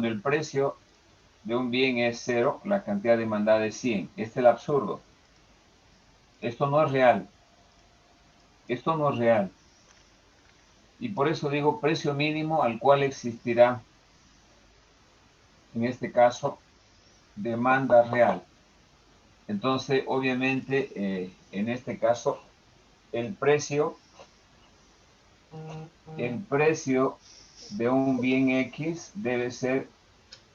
el precio de un bien es 0, la cantidad demandada es 100. Este es el absurdo. Esto no es real. Esto no es real. Y por eso digo precio mínimo al cual existirá, en este caso, demanda real. Entonces, obviamente, en este caso, el precio de un bien X debe ser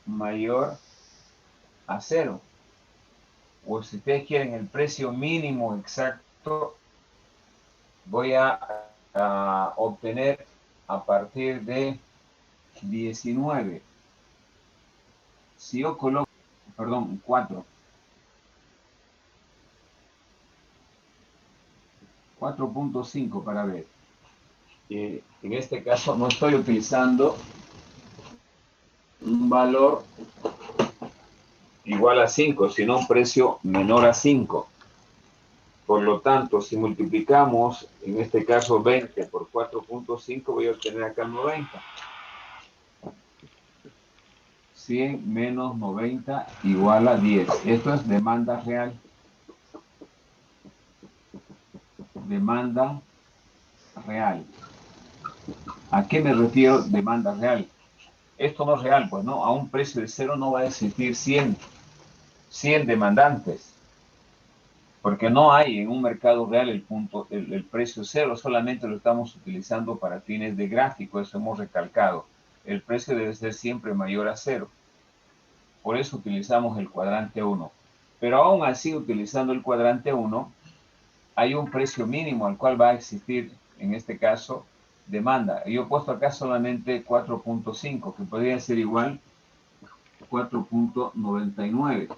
mayor a 0. O si ustedes quieren el precio mínimo exacto, voy a obtener a partir de 19. Si yo coloco, perdón, 4. 4.5 para ver. En este caso no estoy utilizando un valor igual a 5, sino un precio menor a 5. Por lo tanto, si multiplicamos, en este caso 20 por 4.5, voy a obtener acá 90. 100 menos 90 igual a 10. Esto es demanda real. Demanda real. ¿A qué me refiero demanda real? Esto no es real, pues no, a un precio de 0 no va a existir 100 demandantes, porque no hay en un mercado real el precio 0, solamente lo estamos utilizando para fines de gráfico, eso hemos recalcado. El precio debe ser siempre mayor a 0. Por eso utilizamos el cuadrante 1. Pero aún así, utilizando el cuadrante 1, hay un precio mínimo al cual va a existir, en este caso, demanda. Yo he puesto acá solamente 4.5, que podría ser igual 4.99.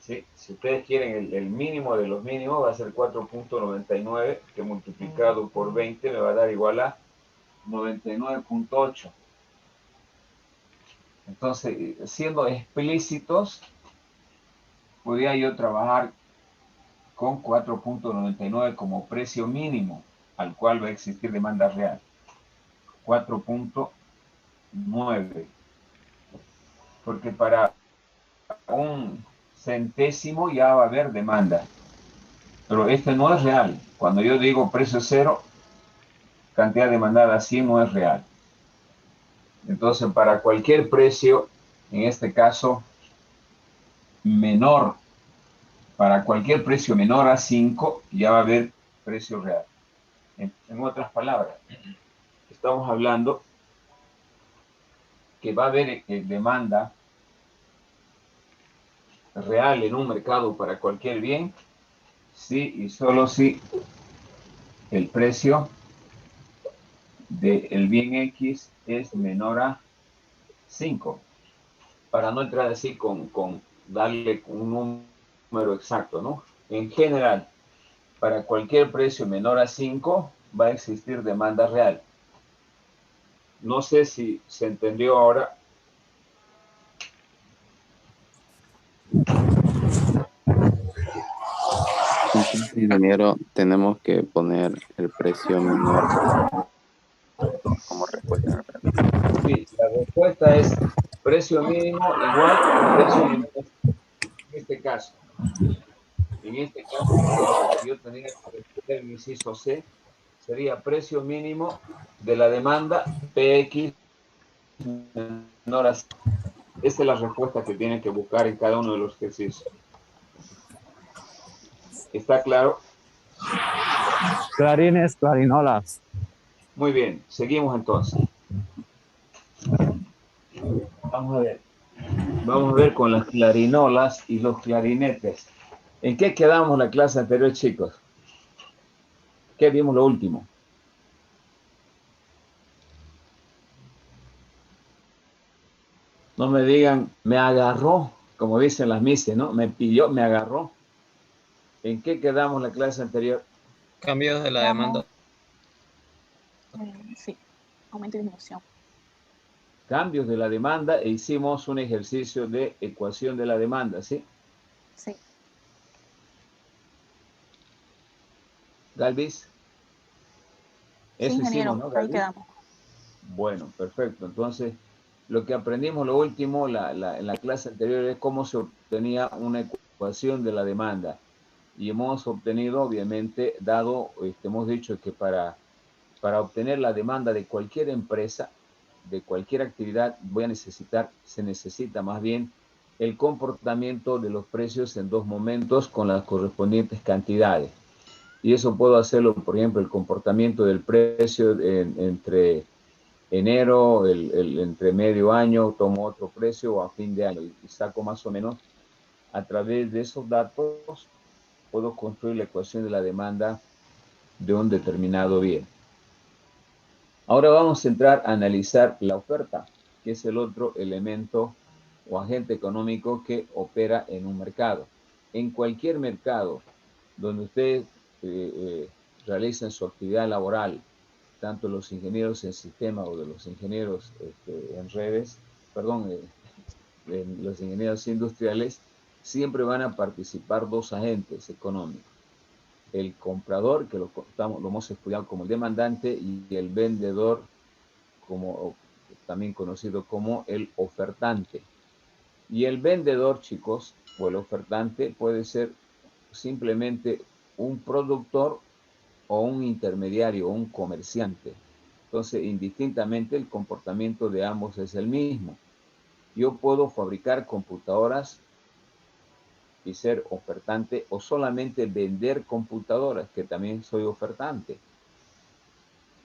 ¿Sí? Si ustedes quieren el mínimo de los mínimos, va a ser 4.99, que multiplicado por 20 me va a dar igual a 99.8. Entonces, siendo explícitos, podría yo trabajar con 4.99 como precio mínimo al cual va a existir demanda real. 4.9. Porque para un centésimo ya va a haber demanda. Pero este no es real. Cuando yo digo precio 0, cantidad demandada 100 no es real. Entonces, para cualquier precio, en este caso, menor, para cualquier precio menor a 5, ya va a haber precio real. En otras palabras, estamos hablando que va a haber demanda real en un mercado para cualquier bien, sí y solo si el precio del bien X es menor a 5. Para no entrar así con darle un número exacto, ¿no? En general, para cualquier precio menor a 5 va a existir demanda real. No sé si se entendió ahora. Entonces, ingeniero, tenemos que poner el precio menor como respuesta a la pregunta. Sí, la respuesta es precio mínimo igual a precio menor a 5. En este caso. En este caso, por ejemplo, si yo tenía que responder el inciso C, sería precio mínimo de la demanda PX menor a 5. Esta es la respuesta que tienen que buscar en cada uno de los ejercicios. ¿Está claro? Clarines, clarinolas. Muy bien, seguimos entonces. Vamos a ver. Vamos a ver con las clarinolas y los clarinetes. ¿En qué quedamos la clase anterior, chicos? ¿Qué vimos lo último? No me digan, me agarró, como dicen las mises, ¿no? Me pidió, me agarró. ¿En qué quedamos la clase anterior? Cambios de la Veamos, demanda. sí, aumento y disminución. Cambios de la demanda e hicimos un ejercicio de ecuación de la demanda, ¿sí? Sí, Galvis, sí, eso hicimos, ingeniero, ¿no, ahí Galvis? quedamos. Bueno, perfecto. Entonces, Lo que aprendimos lo último en la clase anterior es cómo se obtenía una ecuación de la demanda. Y hemos obtenido, obviamente, hemos dicho que para obtener la demanda de cualquier empresa, de cualquier actividad, se necesita más bien el comportamiento de los precios en dos momentos con las correspondientes cantidades. Y eso puedo hacerlo, por ejemplo, el comportamiento del precio entre enero, entre medio año, tomo otro precio o a fin de año y saco más o menos a través de esos datos, puedo construir la ecuación de la demanda de un determinado bien. Ahora vamos a entrar a analizar la oferta, que es el otro elemento o agente económico que opera en un mercado. En cualquier mercado donde ustedes realicen su actividad laboral, tanto los ingenieros en sistema o de los ingenieros en redes, perdón, los ingenieros industriales, siempre van a participar dos agentes económicos. El comprador, que lo hemos estudiado como el demandante, y el vendedor, también conocido como el ofertante. Y el vendedor, chicos, o el ofertante puede ser simplemente un productor o un intermediario, un comerciante. Entonces, indistintamente, el comportamiento de ambos es el mismo. Yo puedo fabricar computadoras y ser ofertante, o solamente vender computadoras, que también soy ofertante.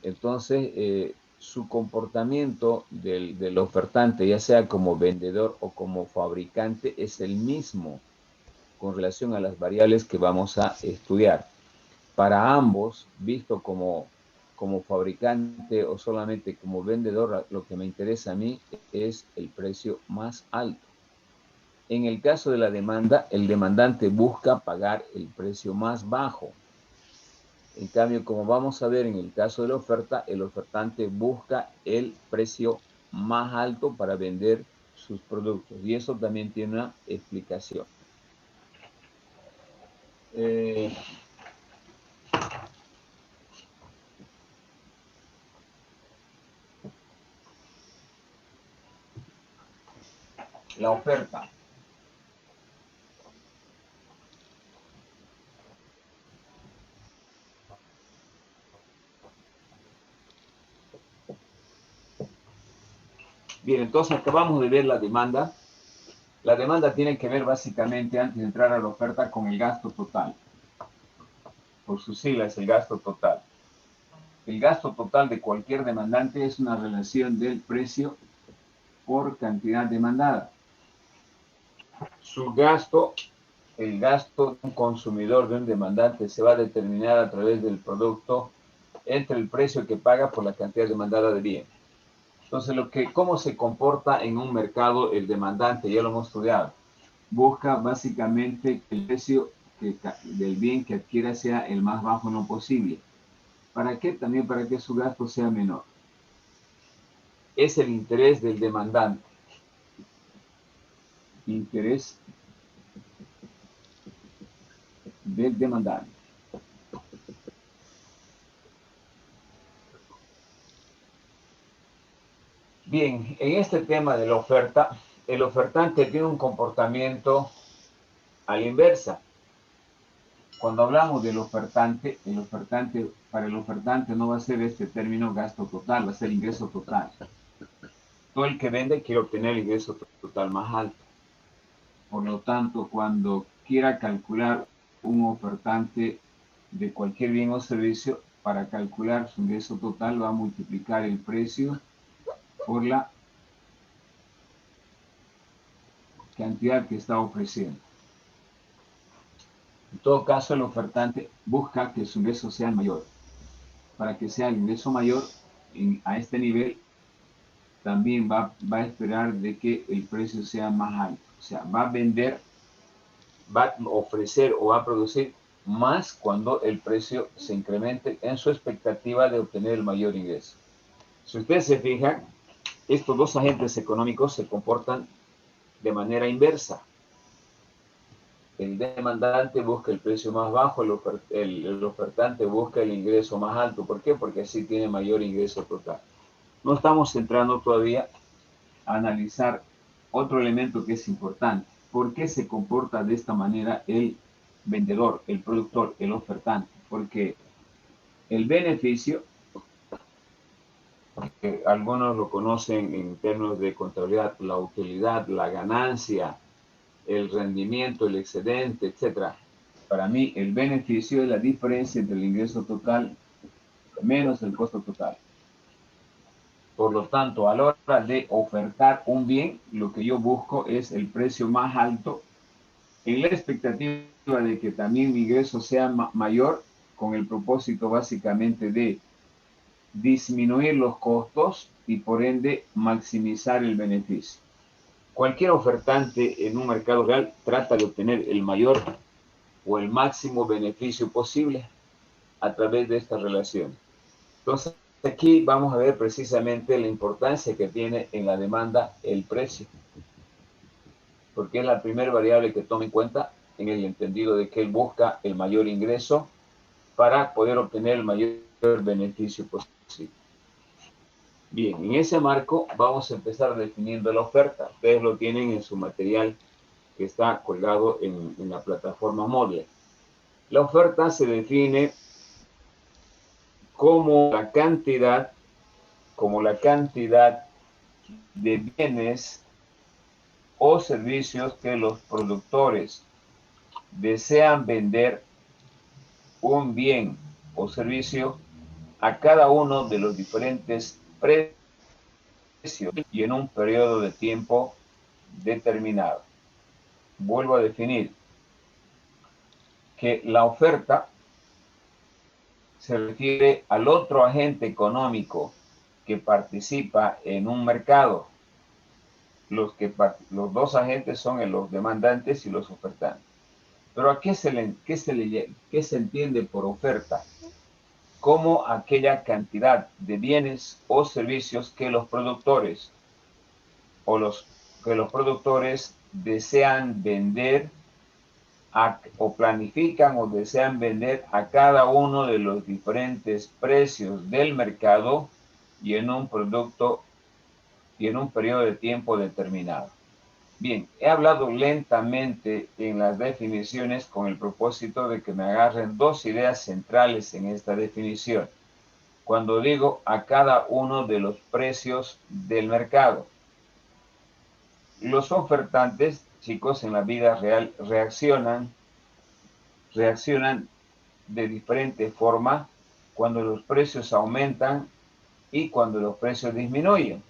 Entonces, su comportamiento del ofertante, ya sea como vendedor o como fabricante, es el mismo con relación a las variables que vamos a estudiar. Para ambos, visto como fabricante o solamente como vendedor, lo que me interesa a mí es el precio más alto. En el caso de la demanda, el demandante busca pagar el precio más bajo. En cambio, como vamos a ver en el caso de la oferta, el ofertante busca el precio más alto para vender sus productos. Y eso también tiene una explicación. La oferta. Bien, entonces acabamos de ver la demanda. La demanda tiene que ver básicamente, antes de entrar a la oferta, con el gasto total. Por sus siglas, el gasto total. El gasto total de cualquier demandante es una relación del precio por cantidad demandada. Su gasto, el gasto de un consumidor, de un demandante, se va a determinar a través del producto entre el precio que paga por la cantidad demandada de bien. Entonces, cómo se comporta en un mercado el demandante, ya lo hemos estudiado. Busca básicamente que el precio del bien que adquiera sea el más bajo no posible. ¿Para qué? También para que su gasto sea menor. Es el interés del demandante. Interés del demandante. Bien, en este tema de la oferta, el ofertante tiene un comportamiento a la inversa. Cuando hablamos del ofertante, para el ofertante no va a ser este término gasto total, va a ser ingreso total. Todo el que vende quiere obtener el ingreso total más alto. Por lo tanto, cuando quiera calcular un ofertante de cualquier bien o servicio, para calcular su ingreso total va a multiplicar el precio por la cantidad que está ofreciendo. En todo caso, el ofertante busca que su ingreso sea mayor. Para que sea el ingreso mayor a este nivel, también va a esperar de que el precio sea más alto. O sea, va a vender, va a ofrecer o va a producir más cuando el precio se incremente en su expectativa de obtener el mayor ingreso. Si ustedes se fijan, estos dos agentes económicos se comportan de manera inversa. El demandante busca el precio más bajo, el ofertante busca el ingreso más alto. ¿Por qué? Porque así tiene mayor ingreso total. No estamos entrando todavía analizar otro elemento que es importante. ¿Por qué se comporta de esta manera el vendedor, el productor, el ofertante? Porque el beneficio, que algunos lo conocen en términos de contabilidad, la utilidad, la ganancia, el rendimiento, el excedente, etc. Para mí, el beneficio es la diferencia entre el ingreso total menos el costo total. Por lo tanto, a la hora de ofertar un bien, lo que yo busco es el precio más alto en la expectativa de que también mi ingreso sea mayor, con el propósito básicamente de disminuir los costos y por ende maximizar el beneficio. Cualquier ofertante en un mercado real trata de obtener el mayor o el máximo beneficio posible a través de esta relación. Entonces, aquí vamos a ver precisamente la importancia que tiene en la demanda el precio, porque es la primera variable que toma en cuenta en el entendido de que él busca el mayor ingreso para poder obtener el mayor beneficio posible. Bien, en ese marco vamos a empezar definiendo la oferta. Ustedes lo tienen en su material que está colgado en la plataforma Moodle. La oferta se define como la cantidad de bienes o servicios que los productores desean vender un bien o servicio a cada uno de los diferentes precios y en un periodo de tiempo determinado. Vuelvo a definir que la oferta se refiere al otro agente económico que participa en un mercado. Los dos agentes son los demandantes y los ofertantes. Pero ¿a qué se entiende por oferta? Como aquella cantidad de bienes o servicios que los productores desean vender o planifican o desean vender a cada uno de los diferentes precios del mercado y en un producto y en un periodo de tiempo determinado. Bien, he hablado lentamente en las definiciones con el propósito de que me agarren dos ideas centrales en esta definición. Cuando digo a cada uno de los precios del mercado, los ofertantes, chicos, en la vida real reaccionan de diferente forma cuando los precios aumentan y cuando los precios disminuyen.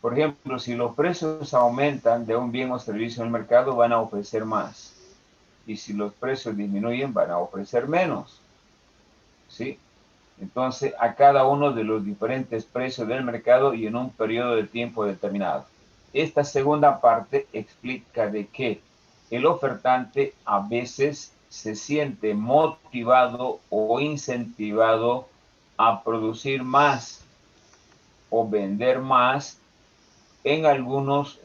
Por ejemplo, si los precios aumentan de un bien o servicio en el mercado, van a ofrecer más. Y si los precios disminuyen, van a ofrecer menos. ¿Sí? Entonces, a cada uno de los diferentes precios del mercado y en un periodo de tiempo determinado. Esta segunda parte explica de que el ofertante a veces se siente motivado o incentivado a producir más o vender más en algunos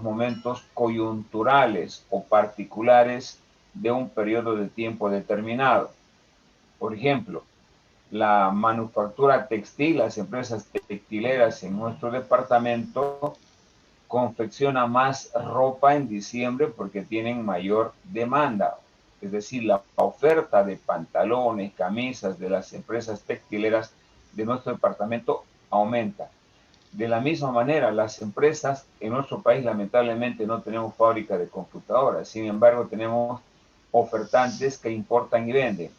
momentos coyunturales o particulares de un periodo de tiempo determinado. Por ejemplo, la manufactura textil, las empresas textileras en nuestro departamento confecciona más ropa en diciembre porque tienen mayor demanda. Es decir, la oferta de pantalones, camisas de las empresas textileras de nuestro departamento aumenta. De la misma manera, las empresas en nuestro país lamentablemente no tenemos fábrica de computadoras, sin embargo tenemos ofertantes que importan y venden.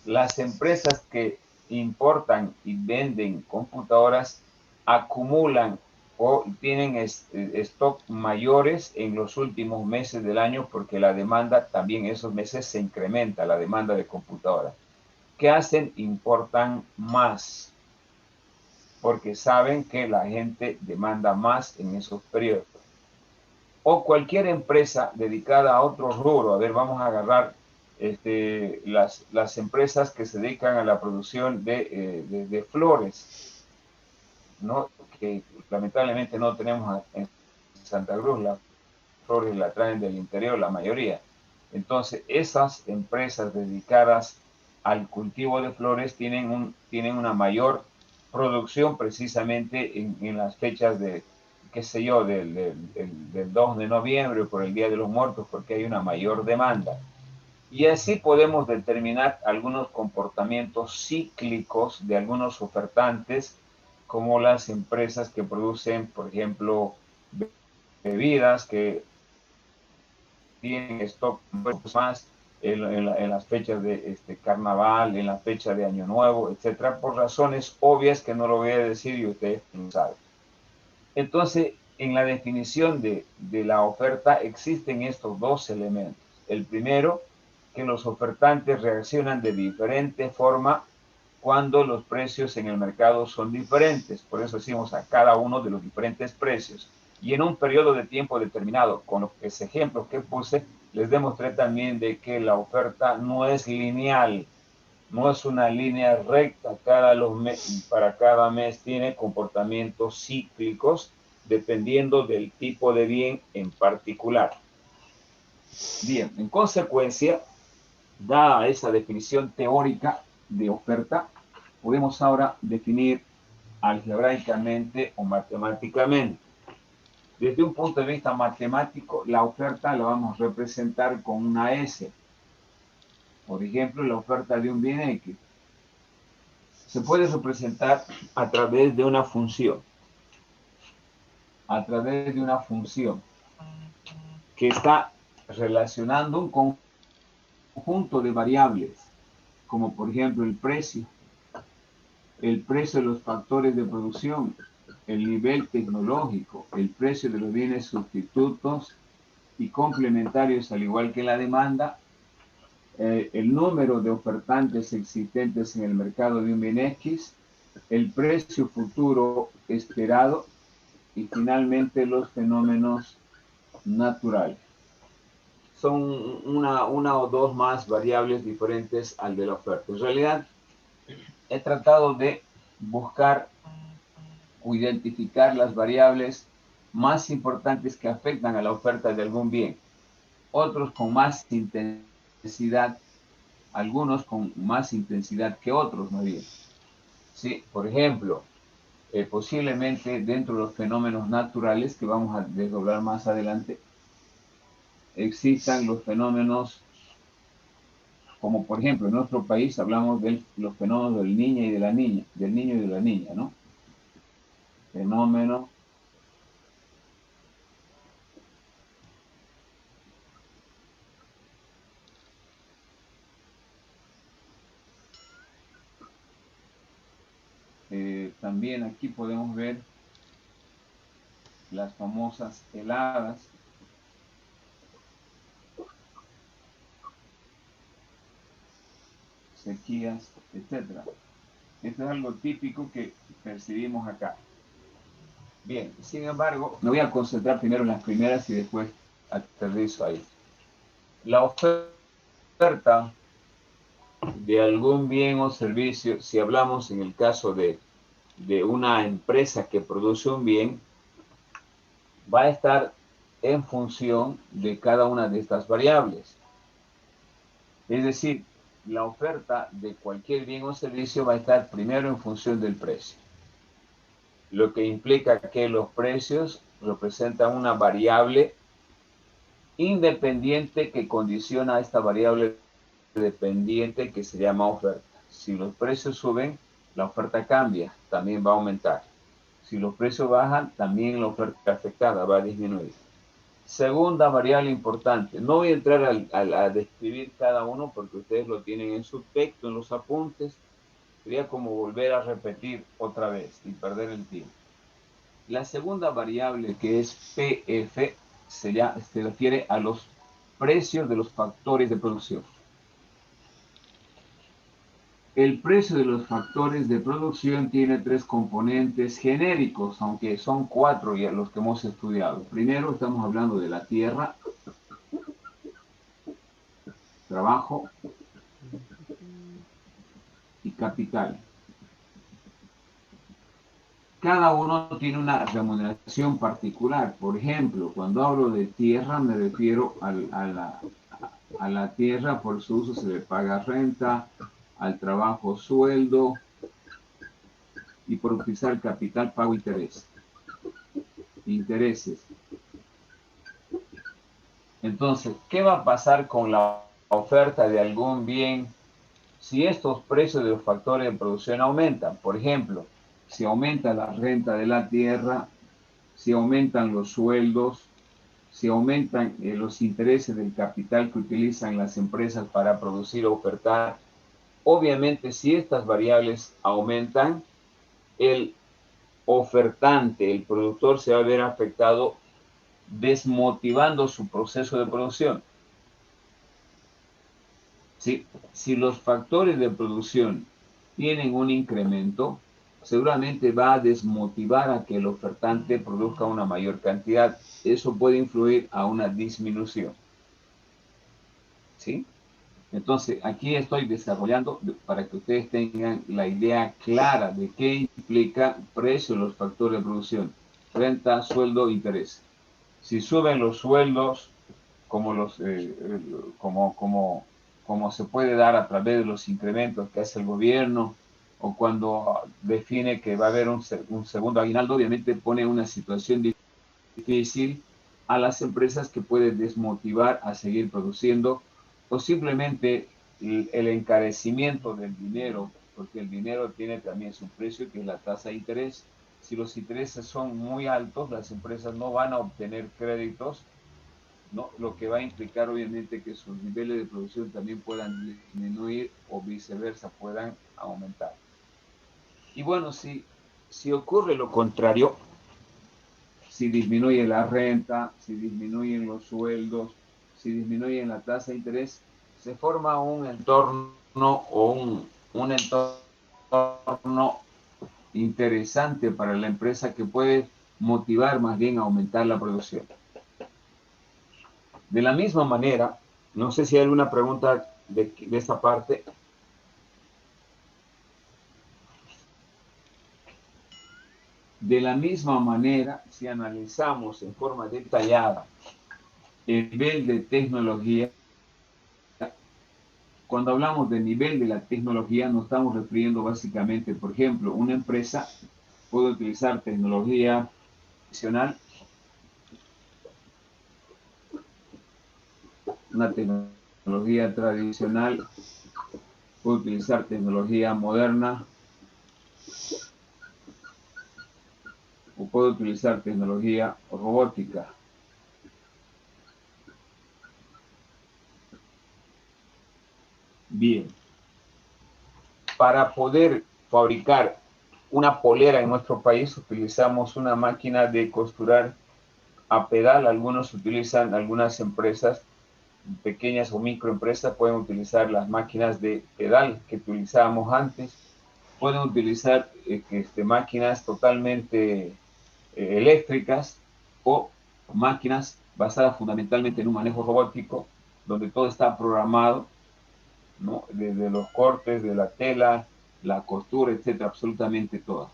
Las empresas que importan y venden computadoras acumulan o tienen stock mayores en los últimos meses del año porque la demanda también en esos meses se incrementa, la demanda de computadoras. ¿Qué hacen? Importan más porque saben que la gente demanda más en esos periodos. O cualquier empresa dedicada a otro rubro. A ver, vamos a agarrar las empresas que se dedican a la producción de flores, ¿no? Que lamentablemente no tenemos en Santa Cruz. Las flores las traen del interior, la mayoría. Entonces, esas empresas dedicadas al cultivo de flores tienen una mayor producción precisamente en las fechas de, qué sé yo, del 2 de noviembre por el Día de los Muertos, porque hay una mayor demanda. Y así podemos determinar algunos comportamientos cíclicos de algunos ofertantes, como las empresas que producen, por ejemplo, bebidas que tienen stock más en las fechas de carnaval, en la fecha de Año Nuevo, etcétera, por razones obvias que no lo voy a decir y ustedes lo saben. Entonces, en la definición de la oferta existen estos dos elementos. El primero, que los ofertantes reaccionan de diferente forma cuando los precios en el mercado son diferentes. Por eso decimos a cada uno de los diferentes precios. Y en un periodo de tiempo determinado, con los ejemplos que puse, les demostré también de que la oferta no es lineal, no es una línea recta. Para cada mes tiene comportamientos cíclicos dependiendo del tipo de bien en particular. Bien, en consecuencia, dada esa definición teórica de oferta, podemos ahora definir algebraicamente o matemáticamente. Desde un punto de vista matemático, la oferta la vamos a representar con una S. Por ejemplo, la oferta de un bien X se puede representar a través de una función. A través de una función que está relacionando un conjunto de variables, como por ejemplo el precio de los factores de producción, el nivel tecnológico, el precio de los bienes sustitutos y complementarios, al igual que la demanda, el número de ofertantes existentes en el mercado de un bien X, el precio futuro esperado y finalmente los fenómenos naturales. Son una o dos más variables diferentes al de la oferta. En realidad, he tratado de buscar o identificar las variables más importantes que afectan a la oferta de algún bien. Otros con más intensidad, algunos con más intensidad que otros, más bien. Sí, por ejemplo, posiblemente dentro de los fenómenos naturales que vamos a desdoblar más adelante, existan los fenómenos, como por ejemplo en nuestro país hablamos de los fenómenos del niño y de la niña, ¿no? Fenómeno también aquí podemos ver las famosas heladas, sequías, etc. Esto es algo típico que percibimos acá. Bien, sin embargo, me voy a concentrar primero en las primeras y después aterrizo ahí. La oferta de algún bien o servicio, si hablamos en el caso de una empresa que produce un bien, va a estar en función de cada una de estas variables. Es decir, la oferta de cualquier bien o servicio va a estar primero en función del precio, lo que implica que los precios representan una variable independiente que condiciona a esta variable dependiente que se llama oferta. Si los precios suben, la oferta cambia, también va a aumentar. Si los precios bajan, también la oferta afectada va a disminuir. Segunda variable importante. No voy a entrar a describir cada uno porque ustedes lo tienen en su texto, en los apuntes. Sería como volver a repetir otra vez y perder el tiempo. La segunda variable, que es PF, se refiere a los precios de los factores de producción. El precio de los factores de producción tiene tres componentes genéricos, aunque son cuatro ya los que hemos estudiado. Primero estamos hablando de la tierra, trabajo y capital. Cada uno tiene una remuneración particular. Por ejemplo, cuando hablo de tierra me refiero a la tierra, por su uso se le paga renta, al trabajo sueldo y por utilizar capital pago intereses. Entonces, ¿qué va a pasar con la oferta de algún bien si estos precios de los factores de producción aumentan? Por ejemplo, si aumenta la renta de la tierra, si aumentan los sueldos, si aumentan los intereses del capital que utilizan las empresas para producir o ofertar. Obviamente, si estas variables aumentan, el ofertante, el productor, se va a ver afectado, desmotivando su proceso de producción. Si los factores de producción tienen un incremento, seguramente va a desmotivar a que el ofertante produzca una mayor cantidad. Eso puede influir a una disminución. ¿Sí? Entonces, aquí estoy desarrollando para que ustedes tengan la idea clara de qué implica precio de los factores de producción: renta, sueldo, interés. Si suben los sueldos, como se puede dar a través de los incrementos que hace el gobierno, o cuando define que va a haber un segundo aguinaldo, obviamente pone una situación difícil a las empresas, que puede desmotivar a seguir produciendo, o simplemente el encarecimiento del dinero, porque el dinero tiene también su precio, que es la tasa de interés. Si los intereses son muy altos, las empresas no van a obtener créditos, ¿no? Lo que va a implicar obviamente que sus niveles de producción también puedan disminuir, o viceversa, puedan aumentar. Y bueno, si ocurre lo contrario, si disminuye la renta, si disminuyen los sueldos, si disminuye la tasa de interés, se forma un entorno, o un entorno interesante para la empresa, que puede motivar más bien a aumentar la producción. De la misma manera, no sé si hay alguna pregunta de esta parte. De la misma manera, si analizamos en forma detallada el nivel de tecnología, cuando hablamos del nivel de la tecnología, nos estamos refiriendo básicamente, por ejemplo, una empresa puede utilizar tecnología tradicional, puede utilizar tecnología moderna, o puede utilizar tecnología robótica. Bien, para poder fabricar una polera en nuestro país utilizamos una máquina de costurar a pedal. Algunas empresas pequeñas o microempresas pueden utilizar las máquinas de pedal que utilizábamos antes. Pueden utilizar máquinas totalmente eléctricas, o máquinas basadas fundamentalmente en un manejo robótico, donde todo está programado, ¿no? Desde los cortes de la tela, la costura, etcétera, absolutamente todo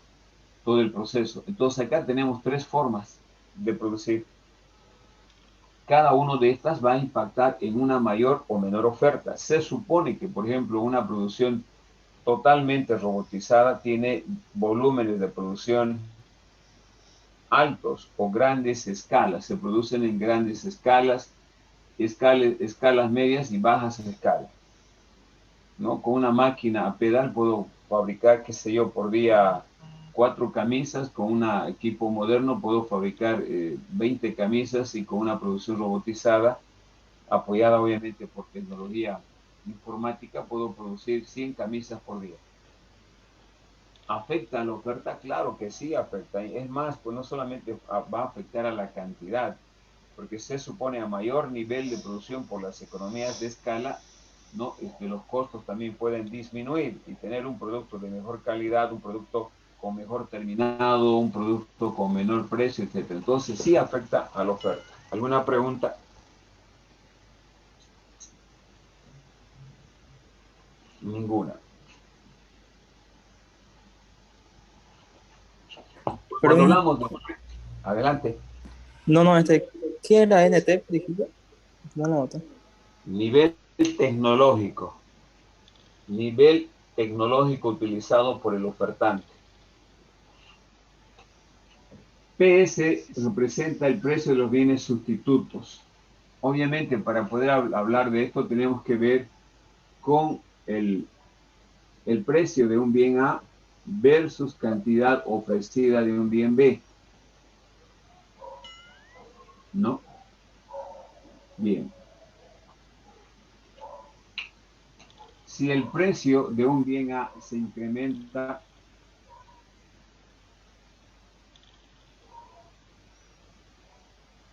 el proceso. Entonces acá tenemos tres formas de producir. Cada una de estas va a impactar en una mayor o menor oferta. Se supone que, por ejemplo, una producción totalmente robotizada tiene volúmenes de producción altos o grandes escalas. Se producen en grandes escalas medias y bajas escalas, ¿no? Con una máquina a pedal puedo fabricar, qué sé yo, por día 4 camisas. Con un equipo moderno puedo fabricar 20 camisas, y con una producción robotizada, apoyada obviamente por tecnología informática, puedo producir 100 camisas por día. ¿Afecta a la oferta? Claro que sí afecta. Es más, pues no solamente va a afectar a la cantidad, porque se supone a mayor nivel de producción por las economías de escala, ¿no? Los costos también pueden disminuir, y tener un producto de mejor calidad, un producto con mejor terminado, un producto con menor precio, etc. Entonces sí afecta a la oferta. ¿Alguna pregunta? Ninguna. Cuando Perdón, hablamos de... Adelante. no, ¿qué era NT? Dijiste. No, no, otra. Nivel tecnológico utilizado por el ofertante. PS representa el precio de los bienes sustitutos. Obviamente, para poder hablar de esto, tenemos que ver con el precio de un bien A versus cantidad ofrecida de un bien B. ¿No? Bien. Si el precio de un bien A se incrementa,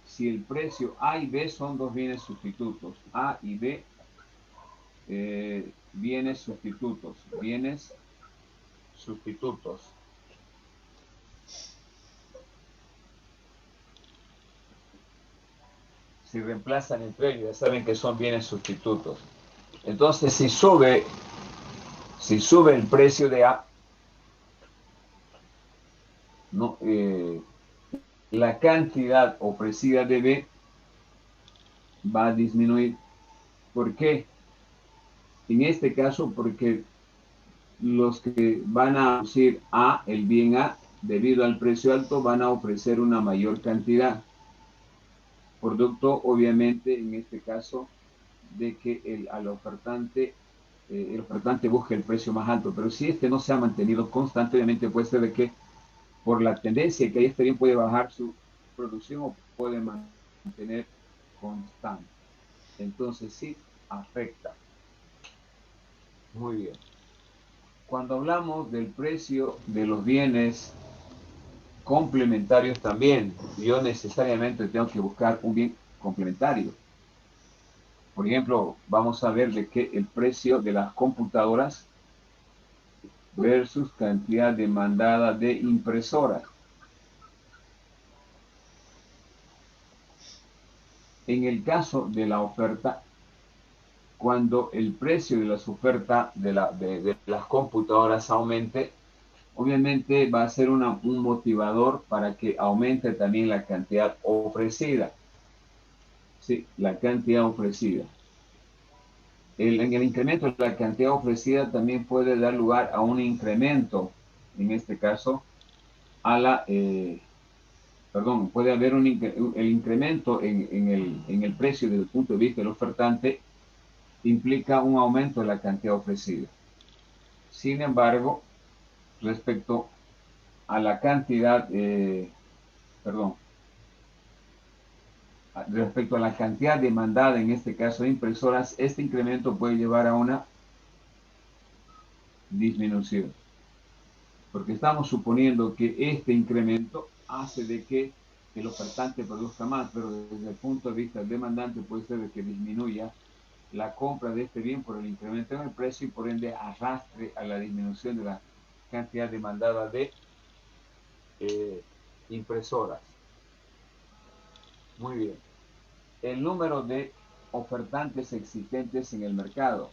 si el precio A y B son dos bienes sustitutos, A y B, bienes sustitutos, si reemplazan entre ellos, ya saben que son bienes sustitutos. Entonces, si sube el precio de A, ¿no? La cantidad ofrecida de B va a disminuir. ¿Por qué? En este caso, porque los que van a producir A, el bien A, debido al precio alto, van a ofrecer una mayor cantidad. Producto, obviamente, en este caso, de que el ofertante busque el precio más alto. Pero si este no se ha mantenido constante, obviamente puede ser de que por la tendencia que hay, este bien puede bajar su producción o puede mantener constante. Entonces sí afecta. Muy bien. Cuando hablamos del precio de los bienes complementarios también, yo necesariamente tengo que buscar un bien complementario. Por ejemplo, vamos a ver de qué el precio de las computadoras versus cantidad demandada de impresoras. En el caso de la oferta, cuando el precio de las ofertas de las computadoras aumente, obviamente va a ser un motivador para que aumente también la cantidad ofrecida. Sí, la cantidad ofrecida. En el incremento de la cantidad ofrecida también puede dar lugar a un incremento, en este caso, puede haber el incremento en el precio desde el punto de vista del ofertante, implica un aumento de la cantidad ofrecida. Sin embargo, respecto a la cantidad, respecto a la cantidad demandada, en este caso de impresoras, este incremento puede llevar a una disminución. Porque estamos suponiendo que este incremento hace de que el ofertante produzca más, pero desde el punto de vista del demandante puede ser de que disminuya la compra de este bien por el incremento en el precio y por ende arrastre a la disminución de la cantidad demandada de impresoras. Muy bien. El número de ofertantes existentes en el mercado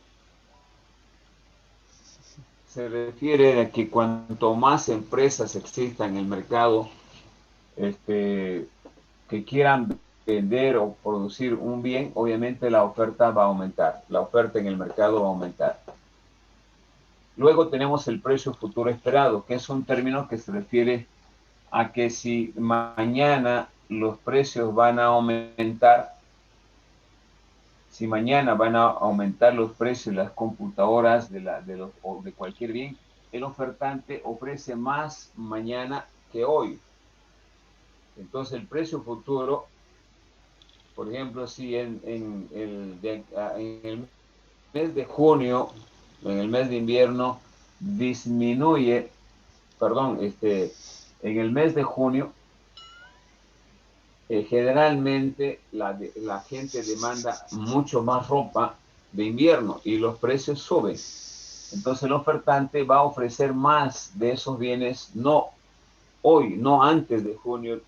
se refiere a que cuanto más empresas existan en el mercado que quieran vender o producir un bien, obviamente la oferta va a aumentar, la oferta en el mercado va a aumentar. Luego tenemos el precio futuro esperado, que es un término que se refiere a que si mañana los precios van a aumentar, si mañana van a aumentar los precios de las computadoras o de cualquier bien, el ofertante ofrece más mañana que hoy. Entonces el precio futuro, por ejemplo, si en el mes de junio, en el mes de invierno, disminuye, en el mes de junio, generalmente la gente demanda mucho más ropa de invierno y los precios suben. Entonces el ofertante va a ofrecer más de esos bienes, no hoy, no antes de junio,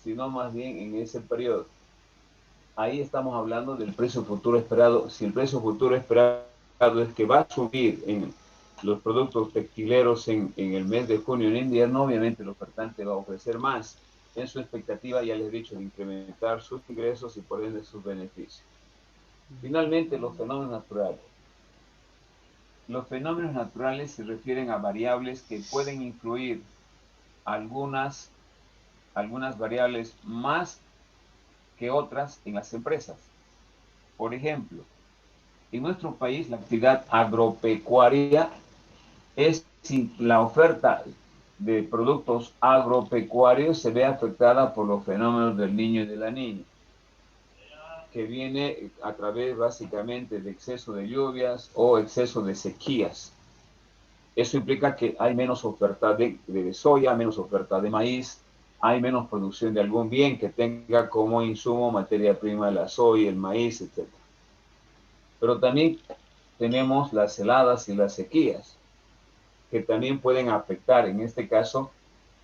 sino más bien en ese periodo. Ahí estamos hablando del precio futuro esperado. Si el precio futuro esperado es que va a subir en los productos textileros en el mes de junio en invierno, obviamente el ofertante va a ofrecer más en su expectativa, ya les he dicho, de incrementar sus ingresos y por ende sus beneficios. Finalmente, los fenómenos naturales. Los fenómenos naturales se refieren a variables que pueden influir algunas algunas variables más que otras en las empresas. Por ejemplo, en nuestro país la actividad agropecuaria es si la oferta de productos agropecuarios se ve afectada por los fenómenos del niño y de la niña, que viene a través básicamente de exceso de lluvias o exceso de sequías. Eso implica que hay menos oferta de soya, menos oferta de maíz, hay menos producción de algún bien que tenga como insumo materia prima la soya, el maíz, etc. Pero también tenemos las heladas y las sequías, que también pueden afectar, en este caso,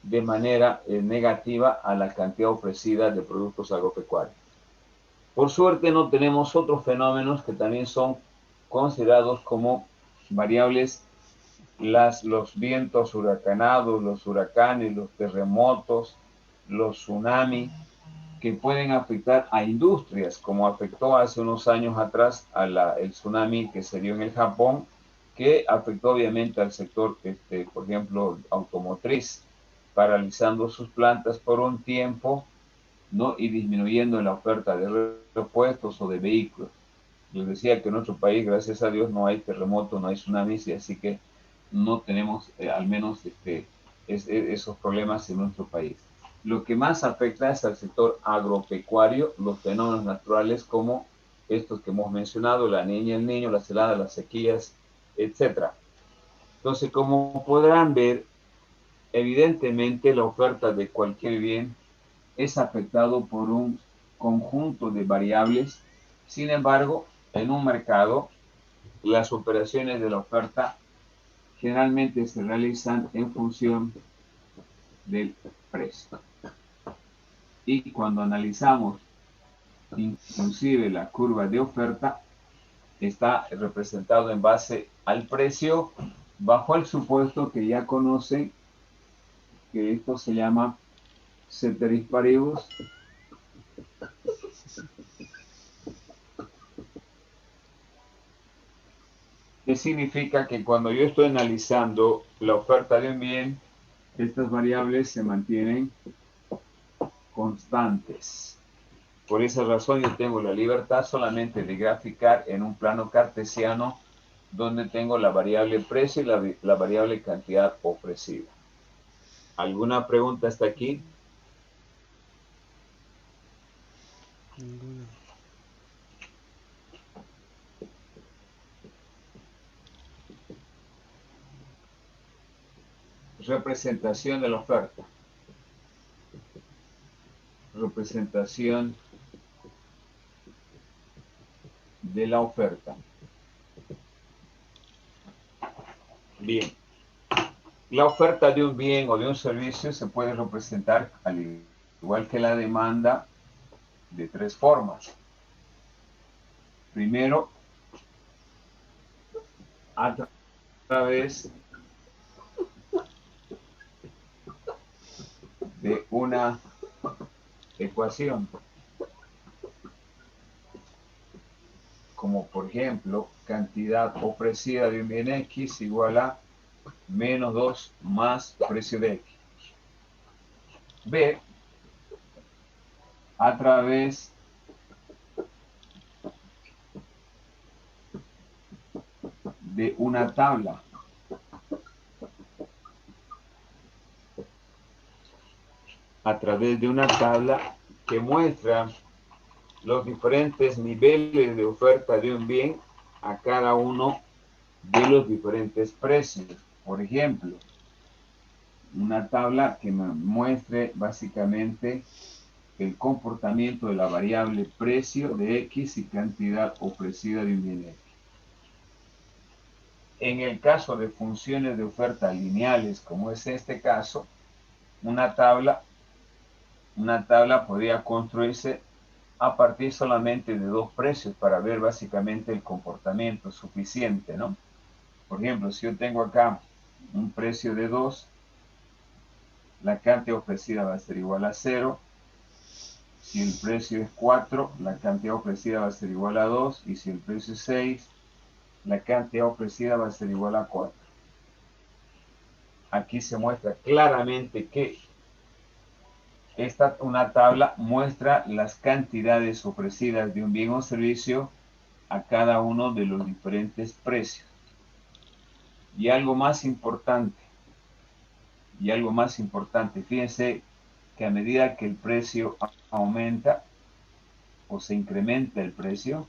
de manera negativa a la cantidad ofrecida de productos agropecuarios. Por suerte no tenemos otros fenómenos que también son considerados como variables, los vientos huracanados, los huracanes, los terremotos, los tsunamis, que pueden afectar a industrias, como afectó hace unos años atrás el tsunami que se dio en el Japón, que afectó obviamente al sector, por ejemplo, automotriz, paralizando sus plantas por un tiempo, ¿no? Y disminuyendo la oferta de repuestos o de vehículos. Les decía que en nuestro país, gracias a Dios, no hay terremotos, no hay tsunamis, y así que no tenemos al menos esos problemas en nuestro país. Lo que más afecta es al sector agropecuario, los fenómenos naturales como estos que hemos mencionado, la niña, el niño, las heladas, las sequías, etc. Entonces, como podrán ver, evidentemente la oferta de cualquier bien es afectado por un conjunto de variables. Sin embargo, en un mercado, las operaciones de la oferta generalmente se realizan en función del precio. Y cuando analizamos inclusive la curva de oferta, está representado en base al precio, bajo el supuesto que ya conocen, que esto se llama ceteris paribus, que significa que cuando yo estoy analizando la oferta de un bien, estas variables se mantienen constantes. Por esa razón yo tengo la libertad solamente de graficar en un plano cartesiano donde tengo la variable precio y la variable cantidad ofrecida. ¿Alguna pregunta hasta aquí? Ninguna. Representación de la oferta. Representación de la oferta. Bien. La oferta de un bien o de un servicio se puede representar, al igual que la demanda, de tres formas. Primero, a través de una ecuación, como por ejemplo, cantidad ofrecida de un bien X igual a menos 2 más precio de X. B, a través de una tabla. A través de una tabla que muestra los diferentes niveles de oferta de un bien a cada uno de los diferentes precios. Por ejemplo, una tabla que me muestre básicamente el comportamiento de la variable precio de X y cantidad ofrecida de un bien X. En el caso de funciones de oferta lineales, como es este caso, una tabla podría construirse a partir solamente de dos precios para ver básicamente el comportamiento suficiente, ¿no? Por ejemplo, si yo tengo acá un precio de 2, la cantidad ofrecida va a ser igual a 0. Si el precio es 4, la cantidad ofrecida va a ser igual a 2. Y si el precio es 6, la cantidad ofrecida va a ser igual a 4. Aquí se muestra claramente que una tabla muestra las cantidades ofrecidas de un bien o servicio a cada uno de los diferentes precios. Y algo más importante, fíjense que a medida que el precio aumenta o se incrementa el precio,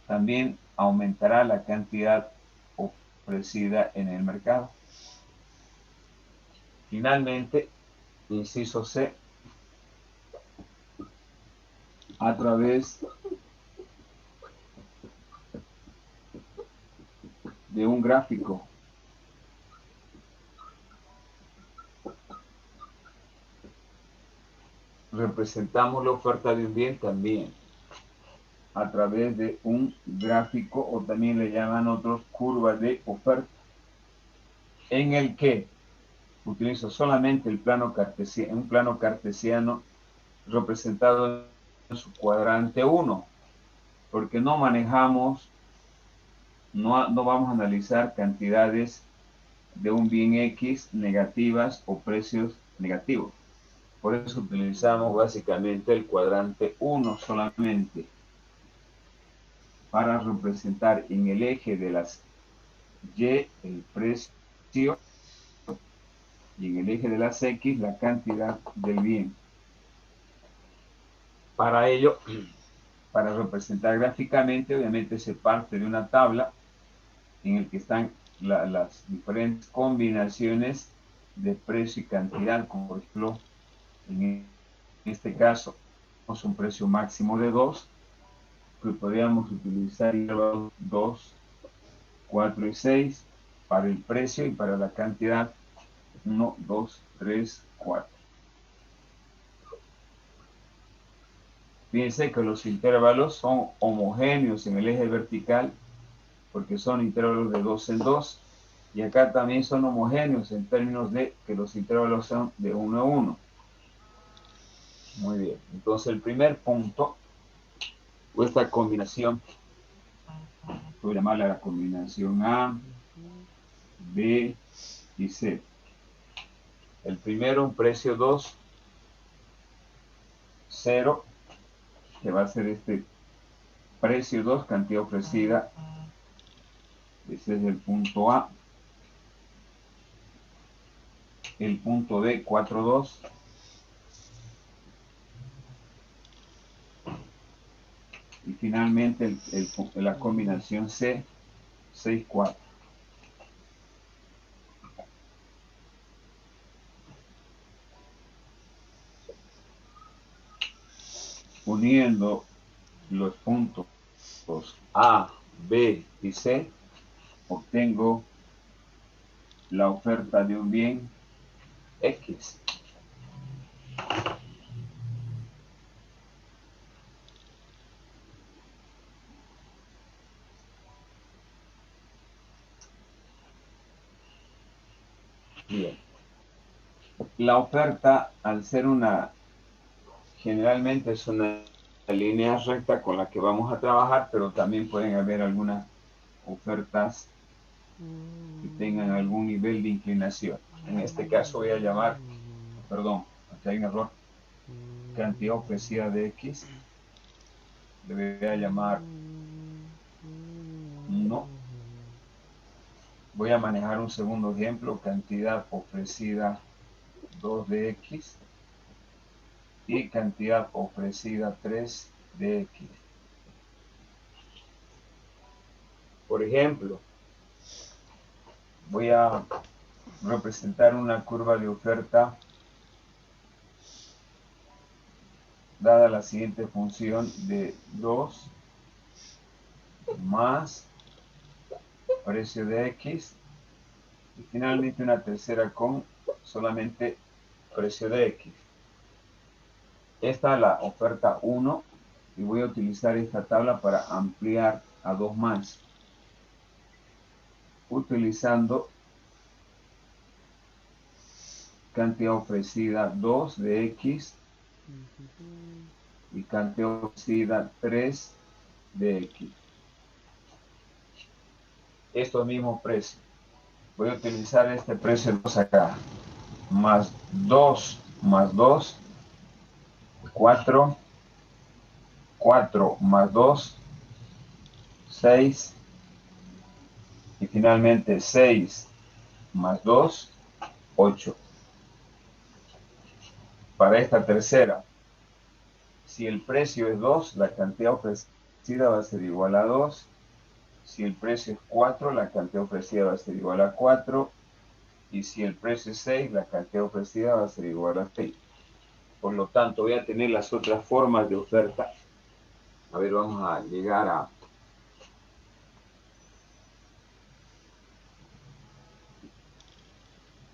también aumentará la cantidad ofrecida en el mercado. Finalmente, inciso C, a través de un gráfico representamos la oferta de un bien también a través de un gráfico, o también le llaman otros curva de oferta, en el que utilizo solamente el plano cartesiano, un plano cartesiano representado en su cuadrante 1, porque no manejamos, no vamos a analizar cantidades de un bien X negativas o precios negativos. Por eso utilizamos básicamente el cuadrante 1 solamente, para representar en el eje de las Y el precio y en el eje de las X la cantidad del bien. Para ello, para representar gráficamente, obviamente se parte de una tabla en el que están las diferentes combinaciones de precio y cantidad, como por ejemplo, en este caso, tenemos un precio máximo de 2, que podríamos utilizar 2, 4 y 6 para el precio, y para la cantidad 1, 2, 3, 4. Fíjense que los intervalos son homogéneos en el eje vertical, porque son intervalos de 2 en 2, y acá también son homogéneos en términos de que los intervalos son de 1 en 1. Muy bien, entonces el primer punto, o esta combinación, voy a llamarla la combinación A, B y C. El primero, un precio 2, 0, que va a ser este precio 2, cantidad ofrecida. Ese es el punto A. El punto B, 4, 2. Y finalmente la combinación C, 6, 4. Uniendo los puntos A, B y C, obtengo la oferta de un bien X. Bien. La oferta, al ser generalmente es una línea recta con la que vamos a trabajar, pero también pueden haber algunas ofertas que tengan algún nivel de inclinación. En este caso voy a llamar, perdón, aquí hay un error, cantidad ofrecida de X, le voy a llamar 1. Voy a manejar un segundo ejemplo, cantidad ofrecida 2 de X y cantidad ofrecida 3 de X. Por ejemplo, voy a representar una curva de oferta dada la siguiente función de 2 más precio de X, y finalmente una tercera con solamente precio de X. Esta es la oferta 1, y voy a utilizar esta tabla para ampliar a 2 más, utilizando cantidad ofrecida 2 de X y cantidad ofrecida 3 de X. Estos mismos precios. Voy a utilizar este precio 2 acá, más 2 más 2, 4, 4 más 2, 6, y finalmente 6 más 2, 8. Para esta tercera, si el precio es 2, la cantidad ofrecida va a ser igual a 2. Si el precio es 4, la cantidad ofrecida va a ser igual a 4. Y si el precio es 6, la cantidad ofrecida va a ser igual a 6. Por lo tanto, voy a tener las otras formas de oferta. A ver, vamos a llegar a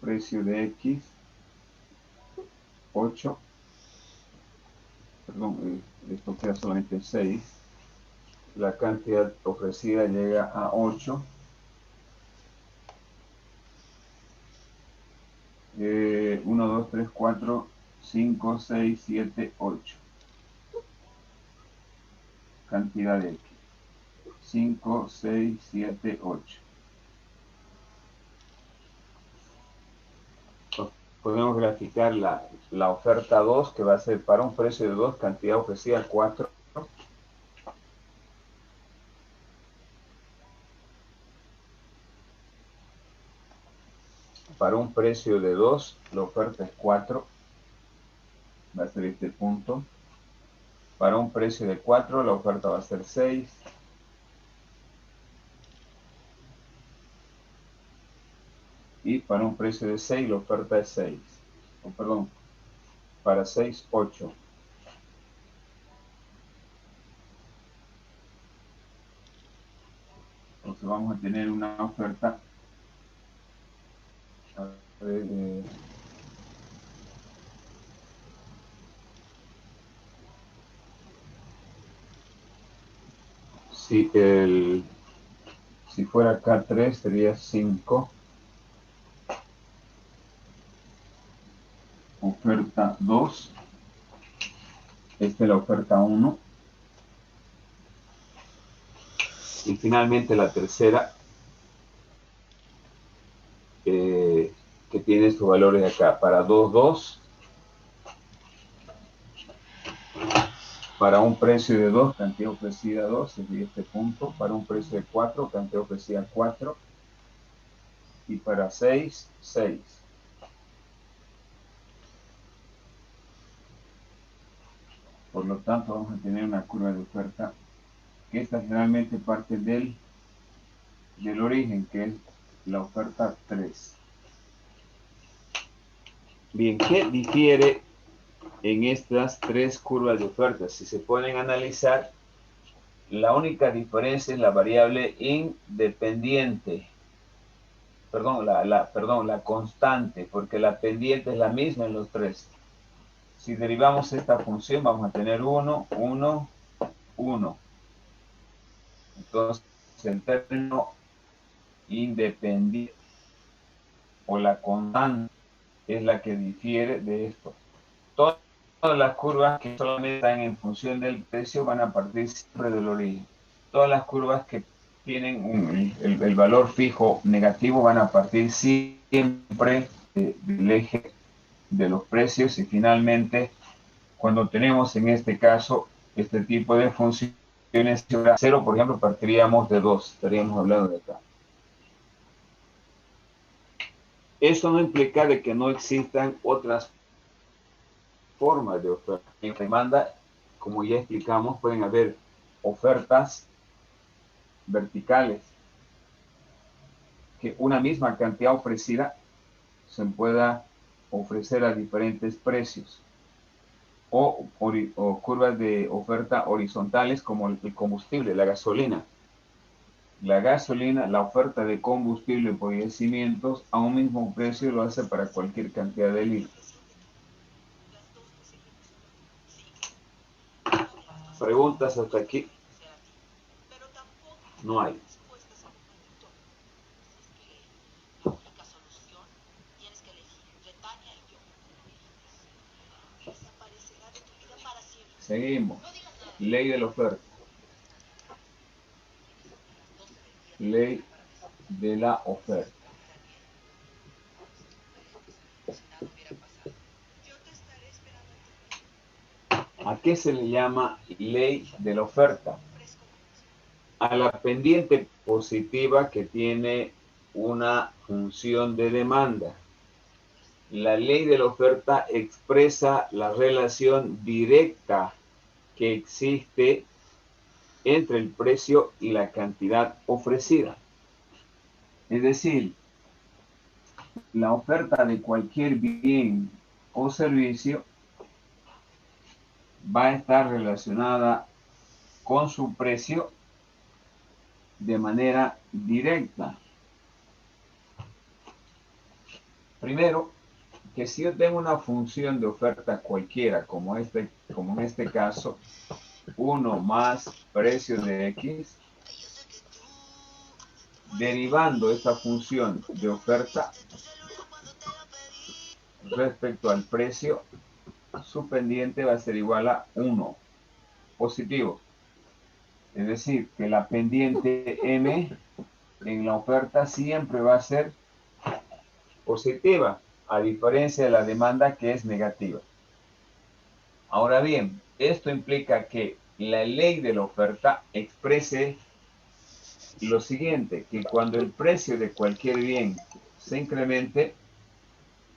precio de X, 8. Perdón, esto queda solamente 6. La cantidad ofrecida llega a 8. 1, 2, 3, 4, 5, 6, 7, 8. Cantidad de X. 5, 6, 7, 8. Podemos graficar la oferta 2, que va a ser para un precio de 2, cantidad ofrecida 4. Para un precio de 2, la oferta es 4. Va a ser este punto. Para un precio de 4, la oferta va a ser 6. Y para un precio de 6, la oferta es 6. Perdón, para 6, 8. Entonces vamos a tener una oferta. A ver, si fuera K3 sería 5. Oferta 2. Esta es la oferta 1. Y finalmente la tercera, que tiene sus valores acá. Para 2, 2. Para un precio de 2, cantidad ofrecida 2, sería este punto. Para un precio de 4, cantidad ofrecida 4. Y para 6, 6. Por lo tanto, vamos a tener una curva de oferta que esta generalmente parte del origen, que es la oferta 3. Bien, ¿qué difiere en estas tres curvas de oferta? Si se pueden analizar, la única diferencia es la variable independiente. Perdón, la constante, porque la pendiente es la misma en los tres. Si derivamos esta función, vamos a tener 1, 1, 1. Entonces, el término independiente o la constante es la que difiere de esto. Todas las curvas que solamente están en función del precio van a partir siempre del origen. Todas las curvas que tienen el valor fijo negativo van a partir siempre del eje de los precios. Y finalmente, cuando tenemos en este caso este tipo de funciones, si fuera 0, por ejemplo, partiríamos de 2, estaríamos hablando de acá. Eso no implica de que no existan otras formas de oferta. En demanda, como ya explicamos, pueden haber ofertas verticales, que una misma cantidad ofrecida se pueda ofrecer a diferentes precios, o curvas de oferta horizontales como el combustible, la gasolina. La gasolina, la oferta de combustible por yacimientos a un mismo precio lo hace para cualquier cantidad de litros. ¿Preguntas hasta aquí? No hay. Seguimos. Ley de la oferta. Ley de la oferta. ¿A qué se le llama ley de la oferta? A la pendiente positiva que tiene una función de demanda. La ley de la oferta expresa la relación directa que existe entre el precio y la cantidad ofrecida. Es decir, la oferta de cualquier bien o servicio va a estar relacionada con su precio de manera directa. Primero, que si yo tengo una función de oferta cualquiera, como en este caso, 1 más precio de X, derivando esta función de oferta respecto al precio, su pendiente va a ser igual a 1, positivo. Es decir, que la pendiente M en la oferta siempre va a ser positiva, a diferencia de la demanda que es negativa. Ahora bien, esto implica que la ley de la oferta exprese lo siguiente, que cuando el precio de cualquier bien se incremente,